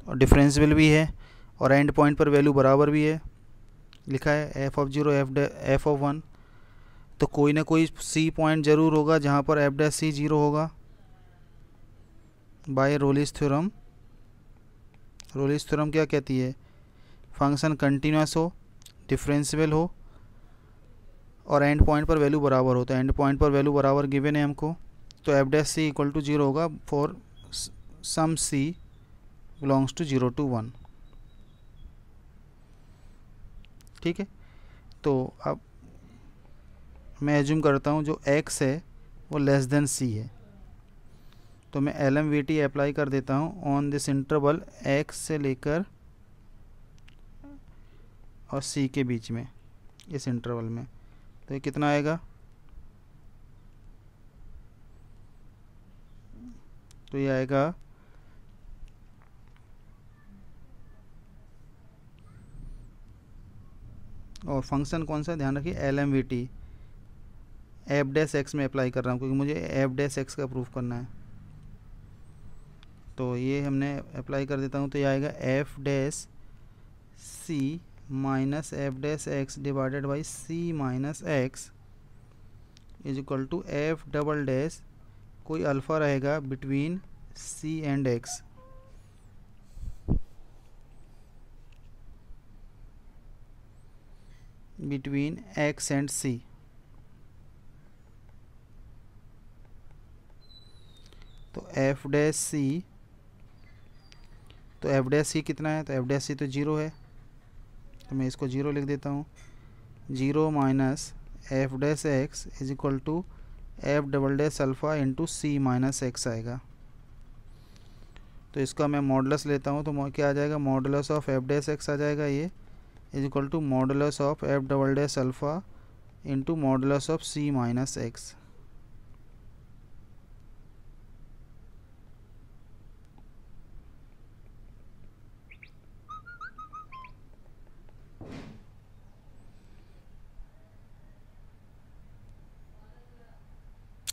और डिफरेंशियल भी है और एंड पॉइंट पर वैल्यू बराबर भी है, लिखा है F of zero F of one, तो कोई ना कोई सी पॉइंट ज़रूर होगा जहाँ पर एफ डैश सी जीरो होगा bye Rolle's theorem. Rolle's theorem क्या कहती है, फंक्शन कंटिन्यूस हो, डिफरेंशियल हो और एंड पॉइंट पर वैल्यू बराबर हो। तो एंड पॉइंट पर वैल्यू बराबर गिवन है हमको, तो F dash C equal to zero होगा for some C belongs to 0 to 1। ठीक है, तो अब मैं एज्यूम करता हूँ जो x है वो लेस देन c है, तो मैं LMVT अप्लाई कर देता हूँ ऑन दिस इंटरवल x से लेकर और c के बीच में, इस इंटरवल में। तो ये कितना आएगा, तो ये आएगा और फंक्शन कौन सा, ध्यान रखिए LMVT एफ डैश एक्स में अप्लाई कर रहा हूँ क्योंकि मुझे एफ डैश एक्स का प्रूफ करना है। तो ये हमने अप्लाई कर देता हूँ, तो ये आएगा F dash C minus F dash x divided by C minus X is equal to F double dash, कोई अल्फ़ा रहेगा between C and X, between X and C. तो एफ डैश सी, तो एफ डैश सी कितना है, तो F dash सी तो zero है, तो मैं इसको जीरो लिख देता हूँ। Zero minus F dash x is equal to F double dash alpha into c minus x आएगा। तो इसका मैं मॉडुलस लेता हूँ तो क्या आ जाएगा, modulus of F dash x आ जाएगा ये is equal to modulus of F double dash alpha into modulus of C minus X.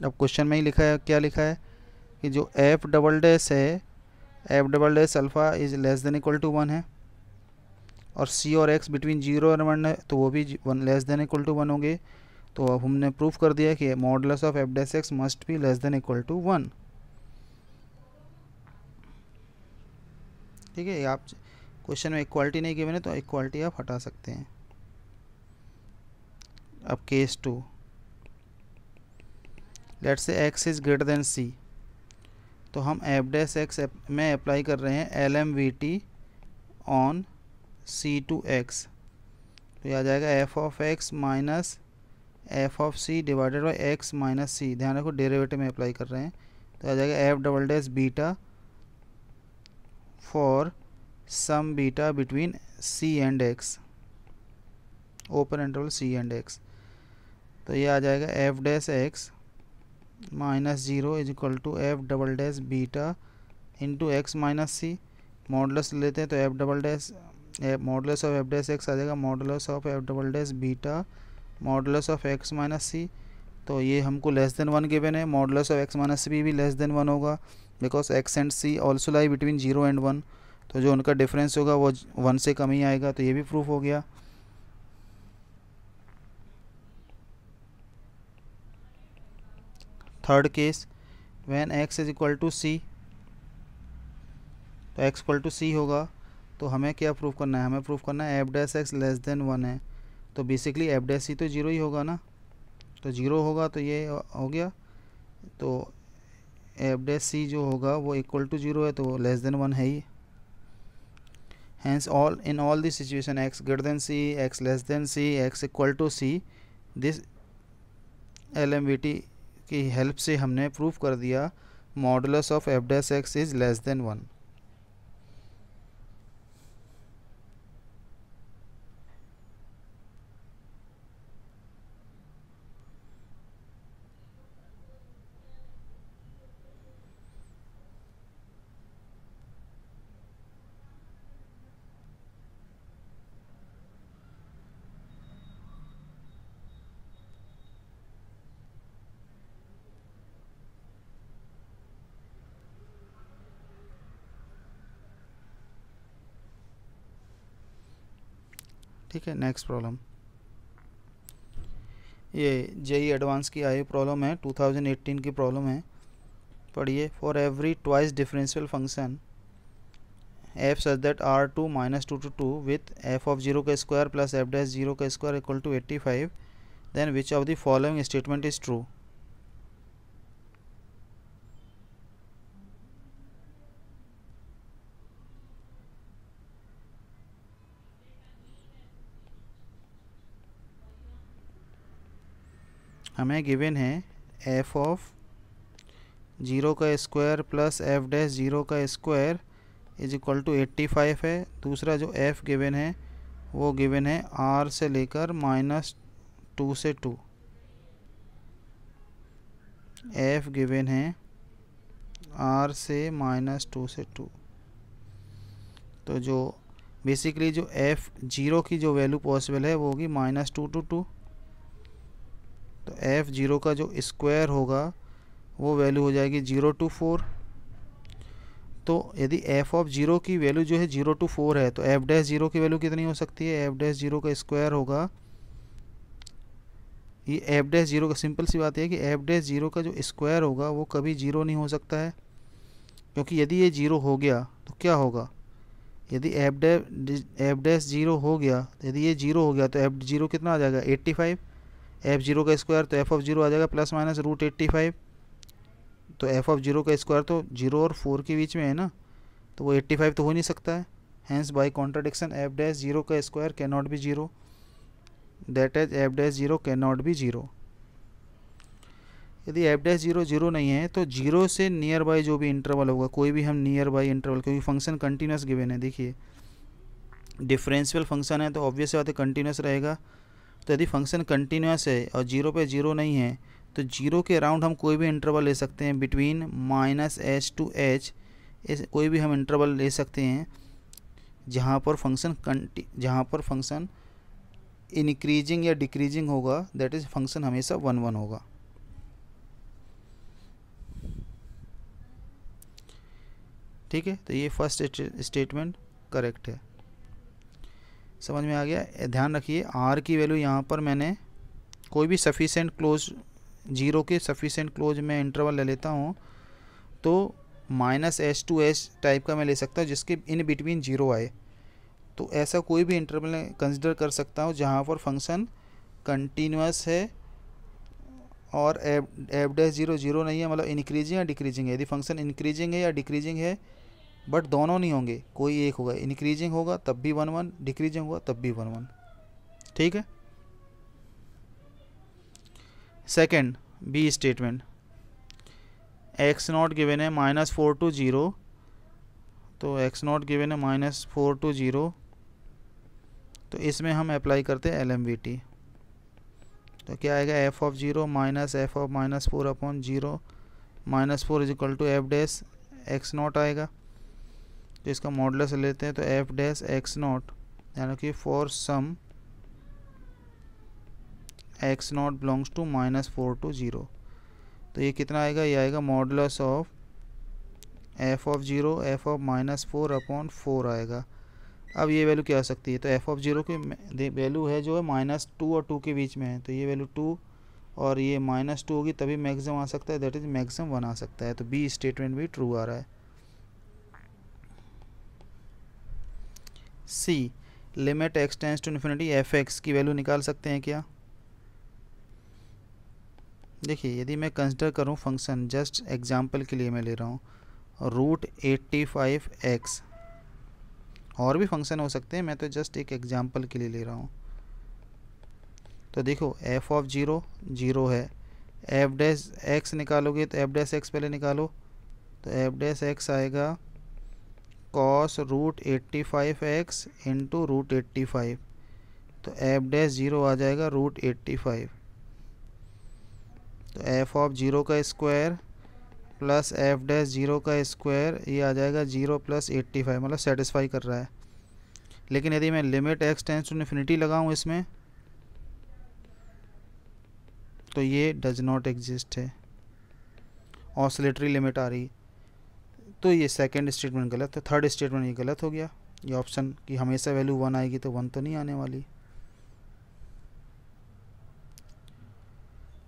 अब क्वेश्चन में ही लिखा है, क्या लिखा है कि जो एफ डबल डैश है, F double dash alpha is less than equal to 1 है और सी और एक्स बिटवीन 0 और 1 है, तो वो भी लेस देन इक्वल टू 1 होंगे। तो अब हमने प्रूफ कर दिया कि modulus of F dash x must be less than equal to 1। ठीक है, आप क्वेश्चन में इक्वालिटी नहीं गिवन है तो इक्वालिटी आप हटा सकते हैं। अब case 2, let's say x is greater than c, तो हम एफ डैश एक्स में अप्लाई कर रहे हैं LMVT on c to x, तो ये आ जाएगा F of x minus F of C divided by x minus C. ध्यान रखो डेरिवेटिव में अप्लाई कर रहे हैं, तो आ जाएगा f double dash beta for some beta between c and x, open interval c and x। तो ये आ जाएगा f dash x minus zero is equal to F double dash beta into x minus c. Modulus लेते हैं तो f double dash modulus of F dash x आ जाएगा modulus of F double dash beta modulus of x minus c. तो ये हमको less than 1 given है, modulus of x minus c भी लेस देन 1 होगा because x and c also lie between 0 and 1, तो जो उनका डिफरेंस होगा वो 1 से कम ही आएगा, तो ये भी प्रूफ हो गया। Third case, when x is equal to c, तो x इक्वल टू सी होगा, तो हमें क्या प्रूफ करना है, हमें प्रूफ करना है F dash x less than 1 है, तो बेसिकली एफ डैश सी तो जीरो ही होगा ना, तो जीरो होगा तो ये हो गया, तो एफ डैश सी जो होगा वो इक्वल टू जीरो है तो लेस देन 1 है ही। Hence all in all this situation x greater than c, x less than c, x equal to c, this LMVT की हेल्प से हमने प्रूफ कर दिया modulus of F dash x is less than 1। ठीक है, next problem, ये JEE advance की आई प्रॉब्लम है, 2018 की प्रॉब्लम है, पढ़िए। For every twice differential function f such that r2 minus 2 to 2 with f of 0 का स्क्वायर प्लस f dash 0 का square equal to 85, then which of the following statement is true? हमें given है f of 0 का square plus f dash 0 का square is equal to 85 है। दूसरा जो f given है वो गिवन है r से लेकर -2 से 2। f गिवन है r से -2 से 2। तो जो बेसिकली जो f0 की जो वैल्यू पॉसिबल है वो होगी -2 to 2। तो f0 का जो स्क्वायर होगा वो वैल्यू हो जाएगी 0 to 4। तो यदि f ऑफ 0 की वैल्यू जो है 0 to 4 है तो f डैश 0 की वैल्यू कितनी हो सकती है? f डैश 0 का स्क्वायर होगा, ये f डैश 0 का, सिंपल सी बात है कि f डैश 0 का जो स्क्वायर होगा वो कभी 0 नहीं हो सकता है, क्योंकि यदि ये 0 हो गया तो क्या होगा? यदि f डैश 0 हो गया, यदि ये 0 हो गया तो f0 कितना आ जाएगा? 85। f0 का स्क्वायर तो f ऑफ 0 आ जाएगा प्लस माइनस √85। तो f ऑफ 0 का स्क्वायर तो 0 और 4 के बीच में है ना, तो वो 85 तो हो नहीं सकता है। Hence by contradiction f dash 0 का square can not be 0, that is f dash 0 can not be 0। यदि f डैश 0 0 नहीं है तो 0 से नियर बाय जो भी इंटरवल होगा, कोई भी हम नियर बाय इंटरवल, क्योंकि फंक्शन कंटिन्यूस गिवन है, देखिए डिफरेंशियल फंक्शन है तो ऑब्वियस बात है कंटिन्यूस रहेगा। तो यदि फंक्शन कंटिन्यूस है और 0 पे 0 नहीं है तो 0 के अराउंड हम कोई भी इंटरवल ले सकते हैं, बिटवीन -h to h कोई भी हम इंटरवल ले सकते हैं जहाँ पर फंक्शन इंक्रीजिंग या डिक्रीजिंग होगा, दैट इज फंक्शन हमेशा 1 1 होगा। ठीक है, तो ये फर्स्ट स्टेटमेंट करेक्ट है। समझ में आ गया? ध्यान रखिए r की वैल्यू यहाँ पर मैंने कोई भी सफिशेंट क्लोज, 0 के सफिशेंट क्लोज में इंटरवल ले लेता हूँ तो -h to h टाइप का मैं ले सकता हूँ जिसके इन बिटवीन 0 आए। तो ऐसा कोई भी इंटरवल मैं कंसिडर कर सकता हूँ जहाँ पर फंक्शन कंटिन्यूस है और f डैश 0 0 नहीं है, मतलब इंक्रीजिंग या डिक्रीजिंग है। यदि फंक्शन इंक्रीजिंग है या डिक्रीजिंग है, बट दोनों नहीं होंगे, कोई एक होगा, इंक्रीजिंग होगा तब भी 1 1, डिक्रीजिंग होगा तब भी 1 1। ठीक है। Second B statement, x0 given है -4 to 0, तो x0 गिवन है -4 to 0, तो इसमें हम अप्लाई करते हैं LMVT। तो क्या आएगा? f of 0 minus f of -4 upon 0 -4 is equal to f dash x0 आएगा। तो इसका मॉडुलस लेते हैं तो f डैश x0, यानी कि for some x0 belongs to -4 to 0, तो ये कितना आएगा? ये आएगा modulus of f of 0 f of -4 upon 4 आएगा। अब ये वैल्यू क्या आ सकती है? तो f ऑफ 0 की वैल्यू है जो है -2 और 2 के बीच में है, तो ये वैल्यू 2 और ये -2 होगी तभी मैक्सिमम आ सकता है, दैट इज मैक्सिमम 1 आ सकता है। तो बी स्टेटमेंट भी ट्रू आ रहा है। C, limit x tends to infinity f(x) की वैल्यू निकाल सकते हैं क्या? देखिए यदि मैं कंसिडर करूं फंक्शन, जस्ट एग्जांपल के लिए मैं ले रहा हूं √85x, और भी फंक्शन हो सकते हैं, मैं तो जस्ट एक एग्जांपल के लिए ले रहा हूं। तो देखो f ऑफ 0 0 है, f डैश x निकालोगे तो f डैश x पहले निकालो, तो f डैश x आएगा cos √85x इंटू √85, तो f डैश 0 आ जाएगा √85। तो f ऑफ 0 का स्क्वायर प्लस f डैश 0 का स्क्वायर, ये आ जाएगा 0 + 85, मतलब सेटिस्फाई कर रहा है। लेकिन यदि मैं limit x tends to infinity लगाऊं इसमें, तो ये डज नॉट एग्जिस्ट है, ऑसिलेटरी लिमिट आ रही, तो ये सेकंड स्टेटमेंट गलत है। थर्ड स्टेटमेंट ये गलत हो गया, ये ऑप्शन कि हमेशा वैल्यू 1 आएगी, तो 1 तो नहीं आने वाली।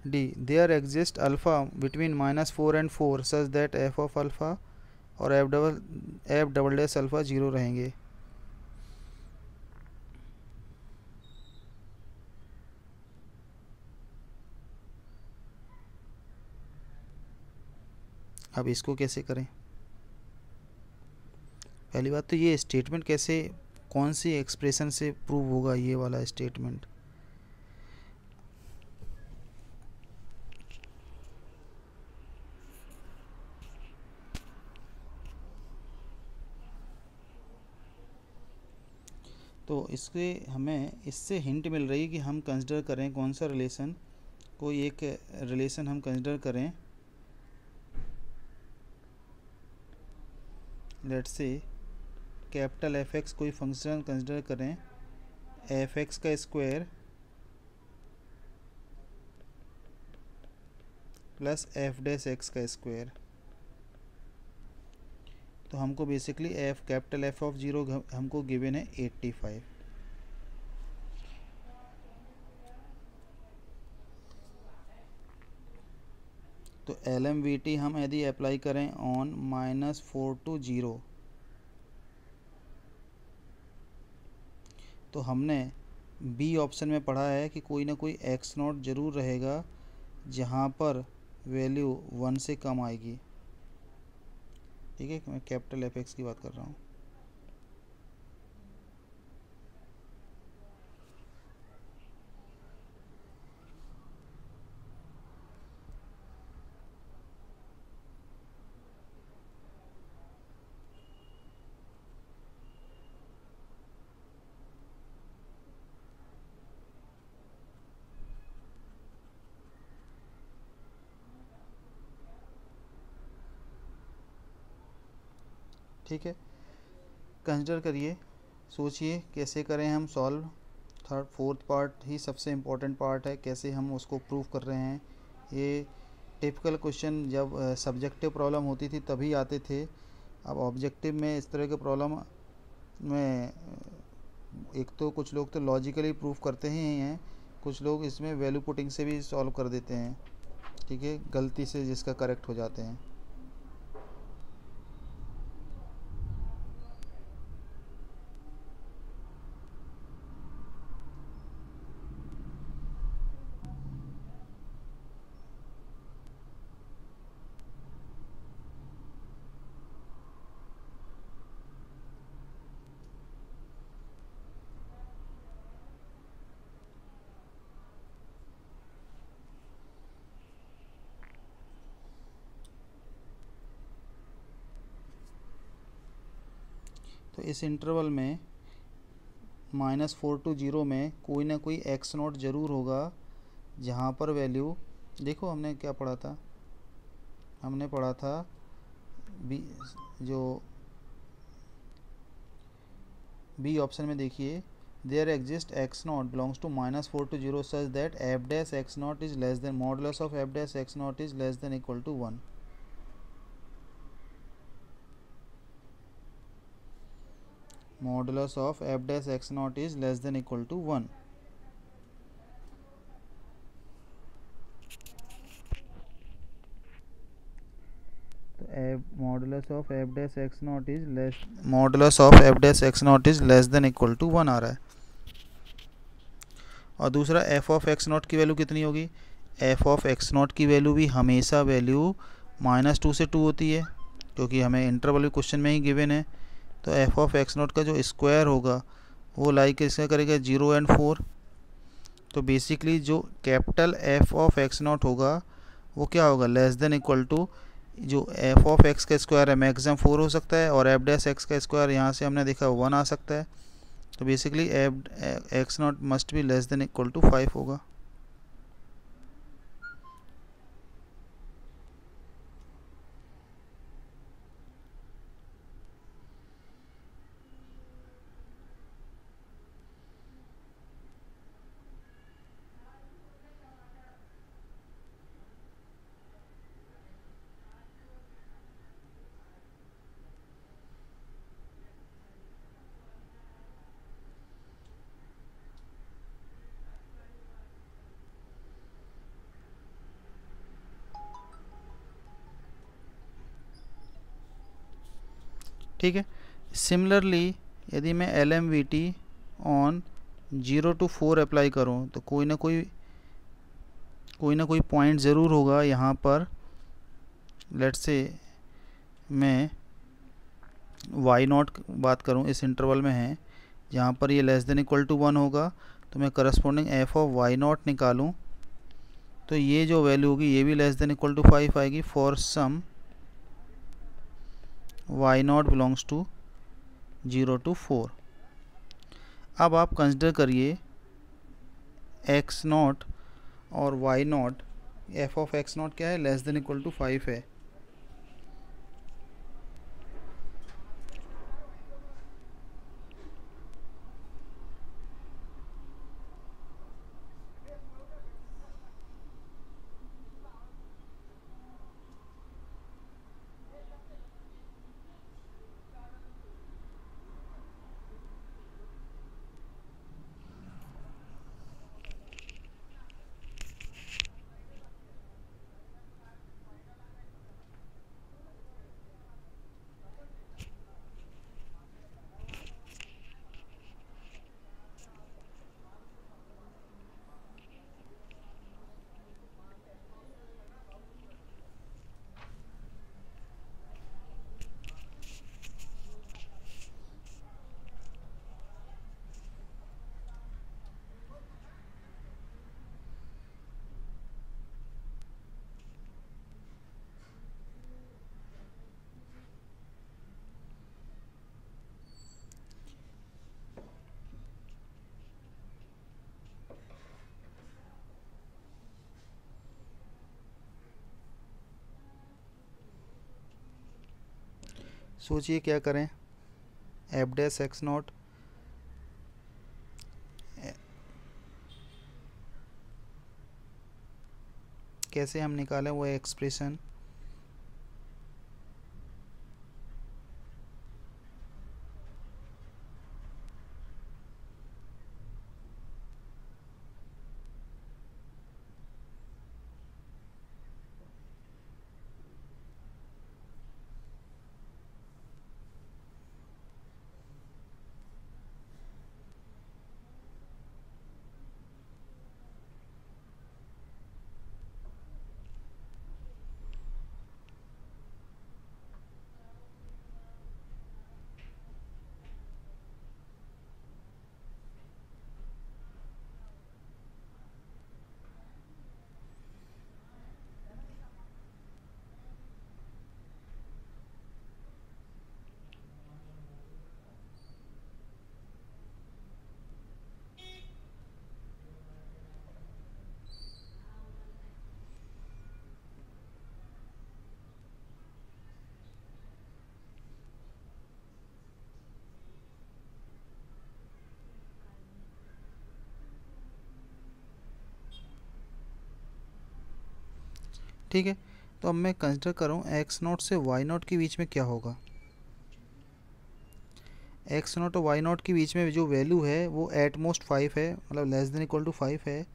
D there exist alpha between -4 and 4 such that f of alpha और f double dash alpha zero रहेंगे। अब इसको कैसे करें? पहली बात तो ये स्टेटमेंट कैसे, कौन सी एक्सप्रेशन से प्रूव होगा ये वाला स्टेटमेंट? तो इसके हमें इससे हिंट मिल रही है कि हम कंसिडर करें कौन सा रिलेशन, कोई एक रिलेशन हम कंसिडर करें। Let's say capital F x कोई फंक्शन कंसिडर करें, एफ एक्स का square plus F dash x का स्क्वायर। तो हमको basically F capital F of zero हमको गिवन है 85। तो एल एम वी टी हम यदि अप्लाई करें ऑन -4 to 0, तो हमने बी ऑप्शन में पढ़ा है कि कोई ना कोई एक्स नॉट ज़रूर रहेगा जहाँ पर वैल्यू 1 से कम आएगी। ठीक है, मैं कैपिटल एफ एक्स की बात कर रहा हूँ। ठीक है, कंसिडर करिए, सोचिए कैसे करें हम सॉल्व। थर्ड फोर्थ पार्ट ही सबसे इम्पोर्टेंट पार्ट है, कैसे हम उसको प्रूव कर रहे हैं। ये टिपिकल क्वेश्चन जब सब्जेक्टिव प्रॉब्लम होती थी तभी आते थे। अब ऑब्जेक्टिव में इस तरह के प्रॉब्लम में एक तो कुछ लोग तो लॉजिकली प्रूव करते ही हैं, कुछ लोग इसमें वैल्यू पुटिंग से भी सॉल्व कर देते हैं। ठीक है, गलती से जिसका करेक्ट हो जाते हैं। तो इस इंटरवल में -4 to 0 में कोई ना कोई एक्स नॉट ज़रूर होगा जहाँ पर वैल्यू, देखो हमने क्या पढ़ा था, हमने पढ़ा था बी, जो बी ऑप्शन में देखिए, there exist x naught belongs to -4 to 0 such that f dash x naught is less than modulus of F dash x naught is less than equal to 1। Modulus of F dash x naught is less than equal to 1। Modulus of F dash x naught is less, modulus of F dash x naught is less than equal to 1 आ रहा है। और दूसरा F of x not की value कितनी होगी? F of x not की value भी हमेशा वैल्यू -2 से 2 होती है, क्योंकि हमें इंटरवल क्वेश्चन में ही गिवन है। तो एफ ऑफ एक्स नॉट का जो स्क्वायर होगा वो लाइक कैसे करेगा 0 and 4। तो बेसिकली जो capital F of x naught होगा वो क्या होगा, लेस देन इक्वल टू जो एफ ऑफ एक्स का स्क्वायर है मैक्सिमम 4 हो सकता है, और एफ डैश एक्स का स्क्वायर यहाँ से हमने देखा 1 आ सकता है। तो basically f x naught must be less than equal to 5 होगा। ठीक है। सिमिलरली यदि मैं LMVT ऑन 0 to 4 अप्लाई करूँ तो कोई ना कोई पॉइंट ज़रूर होगा यहाँ पर। लेट्स से मैं y0 बात करूँ, इस इंटरवल में है जहाँ पर ये लेस देन इक्वल टू 1 होगा, तो मैं करस्पॉन्डिंग f ऑफ y0 निकालूँ तो ये जो वैल्यू होगी ये भी लेस देन इक्वल टू 5 आएगी for some y0 belongs to 0 to 4। अब आप कंसिडर करिए x0 और y0, f ऑफ x0 क्या है, लेस देन इक्वल टू 5 है। सोचिए क्या करें, एफ डैश x0 कैसे हम निकालें वो एक्सप्रेशन। ठीक है, तो अब मैं कंसिडर करूँ x0 से y0 के बीच में क्या होगा। x0 और y0 के बीच में जो वैल्यू है वो एट मोस्ट 5 है, मतलब लेस देन इक्वल टू 5 है,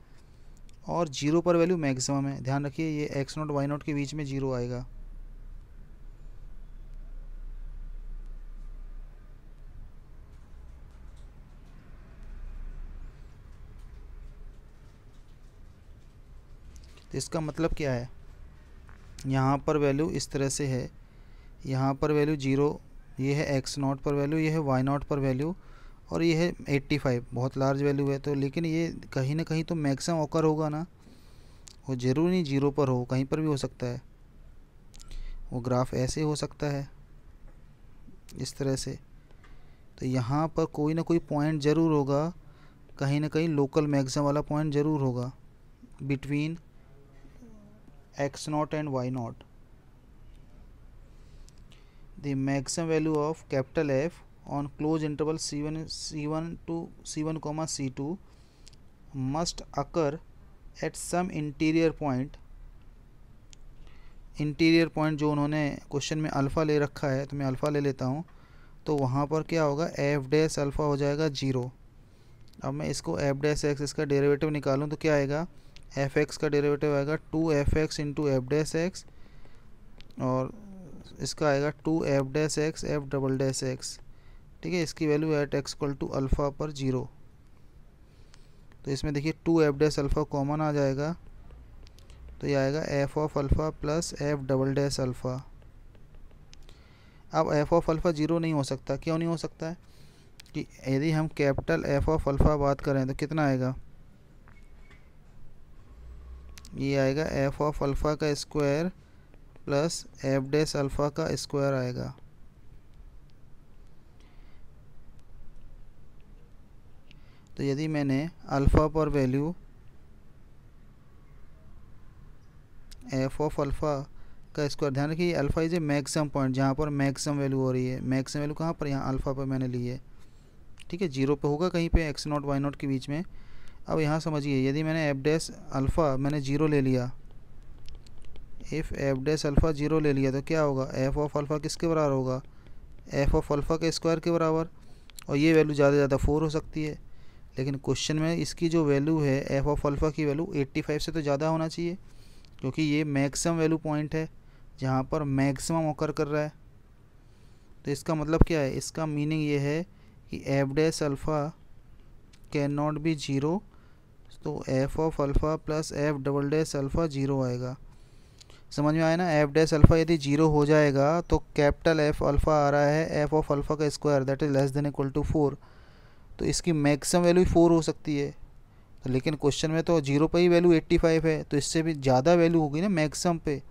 और 0 पर वैल्यू मैक्सिमम है। ध्यान रखिए ये x0 y0 के बीच में 0 आएगा। तो इसका मतलब क्या है, यहाँ पर वैल्यू इस तरह से है, यहाँ पर वैल्यू 0, ये है x0 पर वैल्यू, ये है y0 पर वैल्यू, और ये है 85, बहुत लार्ज वैल्यू है। तो लेकिन ये कहीं ना कहीं तो मैक्सिमम ऑकर होगा ना, वो ज़रूर नहीं 0 पर हो, कहीं पर भी हो सकता है। वो ग्राफ ऐसे हो सकता है इस तरह से। तो यहाँ पर कोई ना कोई पॉइंट ज़रूर होगा, कहीं ना कहीं लोकल मैक्सिमम वाला पॉइंट ज़रूर होगा between x0 and y0। The maximum value of capital F on closed interval C1 to C1 comma C2 must occur at some interior point। Interior point जो उन्होंने क्वेश्चन में अल्फ़ा ले रखा है, तो मैं अल्फ़ा ले लेता हूँ, तो वहाँ पर क्या होगा, एफ डैश अल्फ़ा हो जाएगा 0। अब मैं इसको एफ डैश एक्स, इसका डेरिवेटिव निकालूँ तो क्या आएगा, एफ एक्स का डेरिवेटिव आएगा 2f(x) into F dash x, और इसका आएगा 2f dash x f double dash x, ठीक है। इसकी value at x equal to alpha पर 0। तो इसमें देखिए 2f डैश अल्फ़ा कॉमन आ जाएगा, तो ये आएगा F of alpha plus F double dash alpha. अब एफ ऑफ अल्फ़ा 0 नहीं हो सकता, क्यों नहीं हो सकता है कि यदि हम कैपिटल एफ ऑफ अल्फ़ा बात करें तो कितना आएगा, ये आएगा एफ ऑफ अल्फ़ा का square plus F dash alpha का स्क्वायर आएगा। तो यदि मैंने अल्फ़ा पर वैल्यू एफ ऑफ अल्फ़ा का स्क्वायर, ध्यान रखिए alpha is a maximum point जहाँ पर मैक्सिमम वैल्यू हो रही है। मैक्सिमम वैल्यू कहाँ पर, यहाँ अल्फ़ा पर मैंने ली है, ठीक है। 0 पे होगा कहीं पे x नॉट y नॉट के बीच में। अब यहाँ समझिए यदि मैंने एफ डैश अल्फ़ा मैंने 0 ले लिया, इफ़ एफ डैश अल्फ़ा 0 ले लिया तो क्या होगा, एफ ऑफ अल्फ़ा किसके बराबर होगा, एफ ऑफ अल्फ़ा के स्क्वायर के बराबर। और ये वैल्यू ज़्यादा से ज़्यादा 4 हो सकती है, लेकिन क्वेश्चन में इसकी जो वैल्यू है एफ ऑफ अल्फ़ा की वैल्यू 85 से तो ज़्यादा होना चाहिए, क्योंकि ये मैक्सिमम वैल्यू पॉइंट है जहाँ पर मैक्सिमम ऑकर कर रहा है। तो इसका मतलब क्या है, इसका मीनिंग ये है कि F dash alpha can not be 0, तो f of alpha plus F double dash alpha 0 आएगा। समझ में आया ना। एफ डैश अल्फ़ा यदि 0 हो जाएगा तो कैपिटल एफ अल्फ़ा आ रहा है एफ ऑफ अल्फ़ा का square that is less than equal to 4, तो इसकी मैक्सिमम वैल्यू 4 हो सकती है। तो लेकिन क्वेश्चन में तो 0 पर ही वैल्यू 85 है, तो इससे भी ज़्यादा वैल्यू होगी ना मैक्सिमम पे।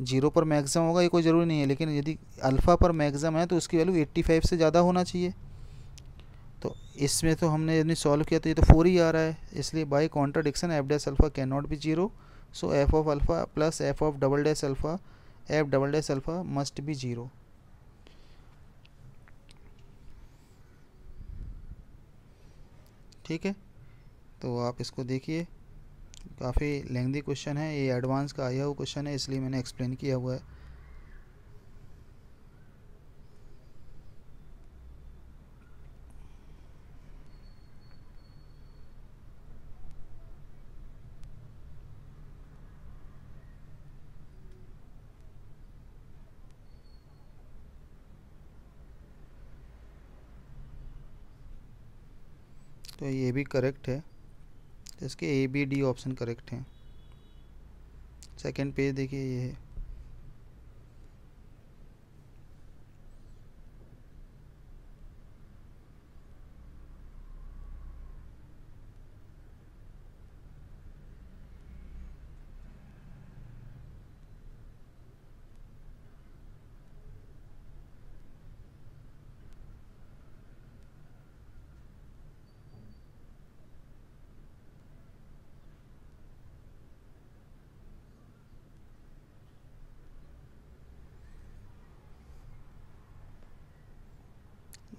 0 पर मैक्सिमम होगा ये कोई ज़रूरी नहीं है, लेकिन यदि अल्फ़ा पर मैक्सिमम है तो उसकी वैल्यू 85 से ज़्यादा होना चाहिए। तो इसमें तो हमने यदि सॉल्व किया तो ये तो 4 ही आ रहा है, इसलिए by contradiction f dash alpha can not be 0, so f of alpha plus f of double dash alpha f double dash alpha must be 0। ठीक है, तो आप इसको देखिए, काफ़ी लेंथी क्वेश्चन है, ये एडवांस का आया हुआ क्वेश्चन है इसलिए मैंने एक्सप्लेन किया हुआ है। तो ये भी करेक्ट है, तो इसके A B D option correct हैं। सेकंड पेज देखिए ये है।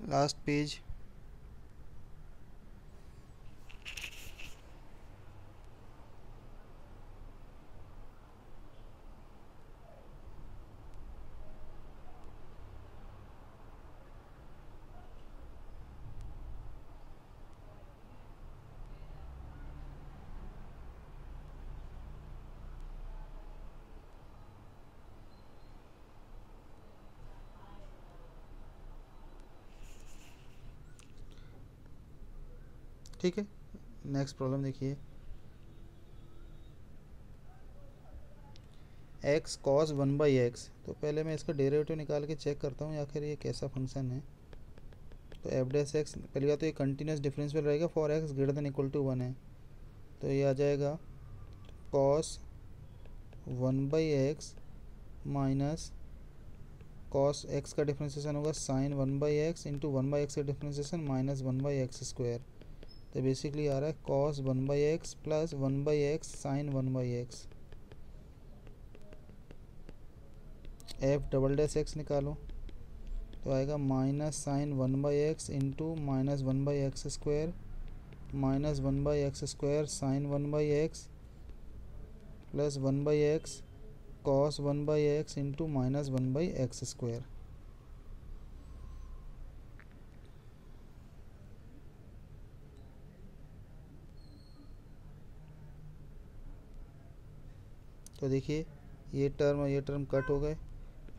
Last page. ठीक है, नेक्स्ट प्रॉब्लम देखिए। एक्स कॉस 1/x, तो पहले मैं इसका डेरिवेटिव निकाल के चेक करता हूँ आखिर ये कैसा फंक्शन है। तो एफ डैश एक्स पहले का तो ये कंटिन्यूस डिफरेंशियल रहेगा for x greater than equal to 1 है, तो ये आ जाएगा cos 1/x minus cos x का डिफ्रेंशिएशन होगा साइन 1/x इंटू 1/x का डिफ्रेंशिएशन माइनस 1/x स्क्वायर। तो बेसिकली आ रहा है cos 1/x plus 1/x sine 1/x। F double dash x निकालो तो आएगा minus sine 1/x into minus 1/x square minus 1/x square sine 1/x plus 1/x cos 1/x into minus 1/x square. तो देखिए ये term और ये term cut हो गए,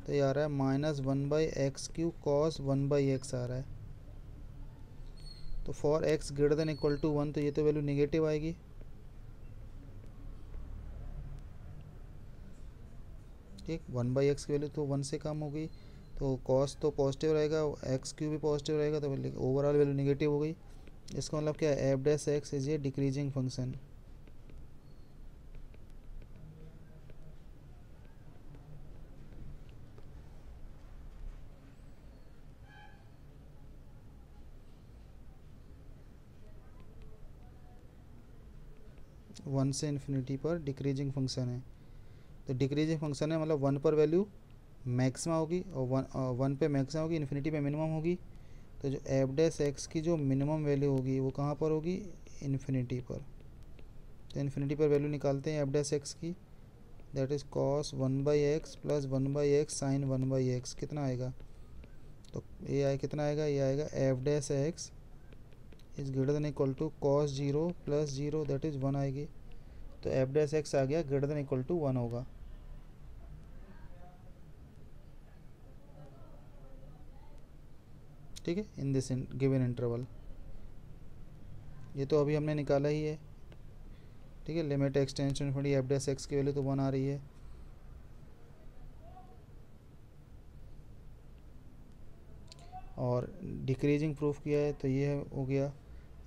तो ये आ रहा है -1/x³ cos 1/x आ रहा है। तो for x greater than equal to 1 तो ये तो वैल्यू नेगेटिव आएगी। ठीक, 1/x की वैल्यू तो 1 से कम हो गई, तो cos तो पॉजिटिव रहेगा, x³ भी पॉजिटिव रहेगा, तो ओवरऑल वैल्यू नेगेटिव हो गई। इसका मतलब क्या है, f' is a decreasing function. One से इन्फिनिटी पर डिक्रीजिंग फंक्शन है, तो डिक्रीजिंग फंक्शन है मतलब 1 पर वैल्यू मैक्सिमा होगी और 1 पे मैक्सिमा होगी, इन्फिनिटी पे मिनिमम होगी। तो जो f' की जो मिनिमम वैल्यू होगी वो कहाँ पर होगी, इन्फिनिटी पर। तो इन्फिनिटी पर वैल्यू निकालते हैं f' की, that is cos 1/x plus 1/x sine 1/x कितना आएगा, तो ये आए कितना आएगा, ये आएगा f' is greater than equal to cos 0 plus 0 that is 1 आएगी। तो f' आ गया ग्रेटर देन इक्वल टू 1 होगा। ठीक है, इन दिस गिवन इंटरवल, ये तो अभी हमने निकाला ही है। ठीक है, लिमिट एक्सटेंशन फड़ी f' की वैल्यू तो 1 आ रही है। और डिक्रीजिंग प्रूफ किया है तो ये हो गया।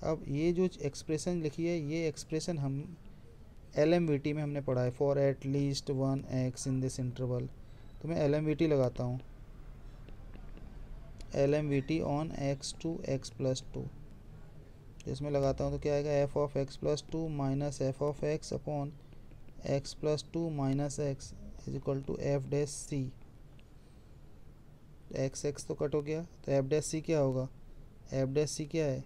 अब ये जो एक्सप्रेशन लिखी है, ये एक्सप्रेशन हम LMVT में हमने पढ़ा है, for at least 1x in this interval. तो मैं LMVT लगाता हूँ, LMVT on x to x+2। इसमें लगाता हूँ तो क्या आएगा, f(x+2) minus f(x) upon x+2 minus x is equal to f'(c). x तो कट हो गया, तो f'(c) क्या होगा, f'(c) क्या है,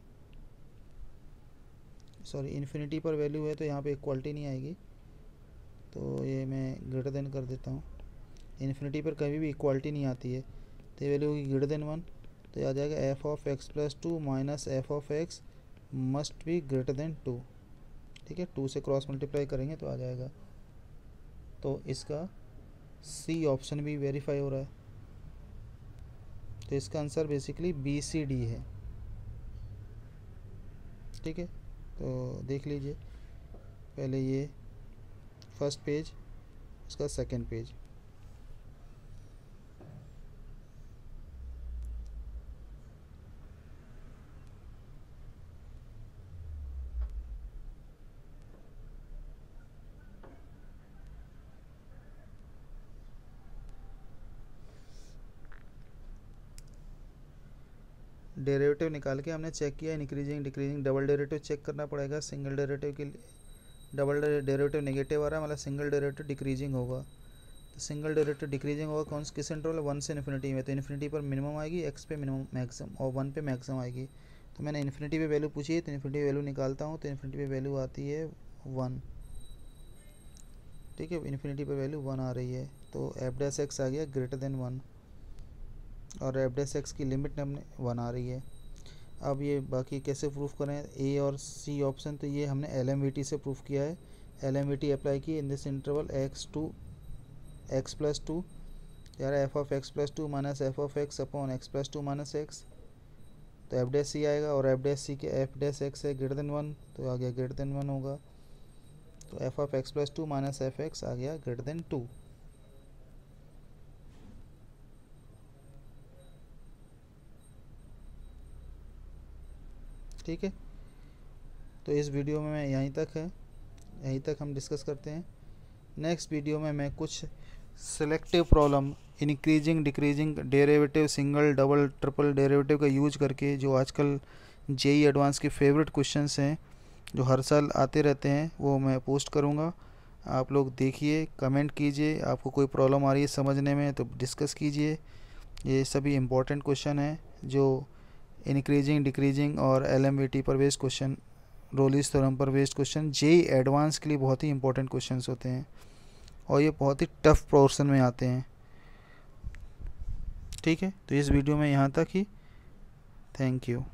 सॉरी इन्फिनिटी पर वैल्यू है तो यहाँ पे इक्वलिटी नहीं आएगी, तो ये मैं ग्रेटर देन कर देता हूँ। इन्फिनिटी पर कभी भी इक्वलिटी नहीं आती है, तो ये वैल्यू होगी ग्रेटर देन 1, तो आ जाएगा f(x+2) minus f(x) must be greater than 2। ठीक है, 2 से क्रॉस मल्टीप्लाई करेंगे तो आ जाएगा। तो इसका सी ऑप्शन भी वेरीफाई हो रहा है, तो इसका आंसर बेसिकली BCD है। ठीक है, तो देख लीजिए पहले ये फर्स्ट पेज, इसका सेकंड पेज। डेरिवेटिव निकाल के हमने चेक किया, increasing decreasing, double derivative check करना पड़ेगा। सिंगल डेरिवेटिव के लिए डबल डेरिवेटिव नेगेटिव आ रहा है, मतलब सिंगल डेरिवेटिव डिक्रीजिंग होगा। तो सिंगल डेरिवेटिव डिक्रीजिंग होगा कौन से किस इंटरवल, 1 से इन्फिनिटी में, तो इन्फिनिटी पर मिनिमम आएगी, x पे मिनिमम मैक्सिमम और 1 पे मैक्सिमम आएगी। तो मैंने इन्फिनिटी पे वैल्यू पूछी है, तो इन्फिनिटी वैल्यू निकालता हूँ, तो इन्फिनिटी पे वैल्यू आती है 1। ठीक है, इन्फिनिटी पर वैल्यू 1 आ रही है, तो f' आ गया ग्रेटर देन 1, और f' की लिमिट हमने 1 आ रही है। अब ये बाकी कैसे प्रूफ करें, ए और सी ऑप्शन, तो ये हमने LMVT से प्रूफ किया है। LMVT अप्लाई की इन दिस इंटरवल x+2, यार f(x+2) minus f(x) upon x+2 minus x, तो f'(c) आएगा, और f'(c) के f'(x) है ग्रेटर देन 1, तो आ गया ग्रेटर देन 1 होगा। तो f(x+2) माइनस f(x) आ गया ग्रेटर देन 2। ठीक है, तो इस वीडियो में यहीं तक हम डिस्कस करते हैं। नेक्स्ट वीडियो में मैं कुछ selective problem, increasing decreasing derivative, single double triple derivative का यूज करके, जो आजकल JEE एडवांस के फेवरेट क्वेश्चंस हैं जो हर साल आते रहते हैं, वो मैं पोस्ट करूँगा। आप लोग देखिए, कमेंट कीजिए, आपको कोई प्रॉब्लम आ रही है समझने में तो डिस्कस कीजिए। ये सभी इम्पोर्टेंट क्वेश्चन हैं जो इंक्रीजिंग डिक्रीजिंग और LMVT पर बेस्ड क्वेश्चन, रोलिस थ्योरम पर बेस्ड क्वेश्चन JEE एडवांस के लिए बहुत ही इंपॉर्टेंट क्वेश्चंस होते हैं, और ये बहुत ही टफ पोर्शन में आते हैं। ठीक है, तो इस वीडियो में यहाँ तक ही, थैंक यू।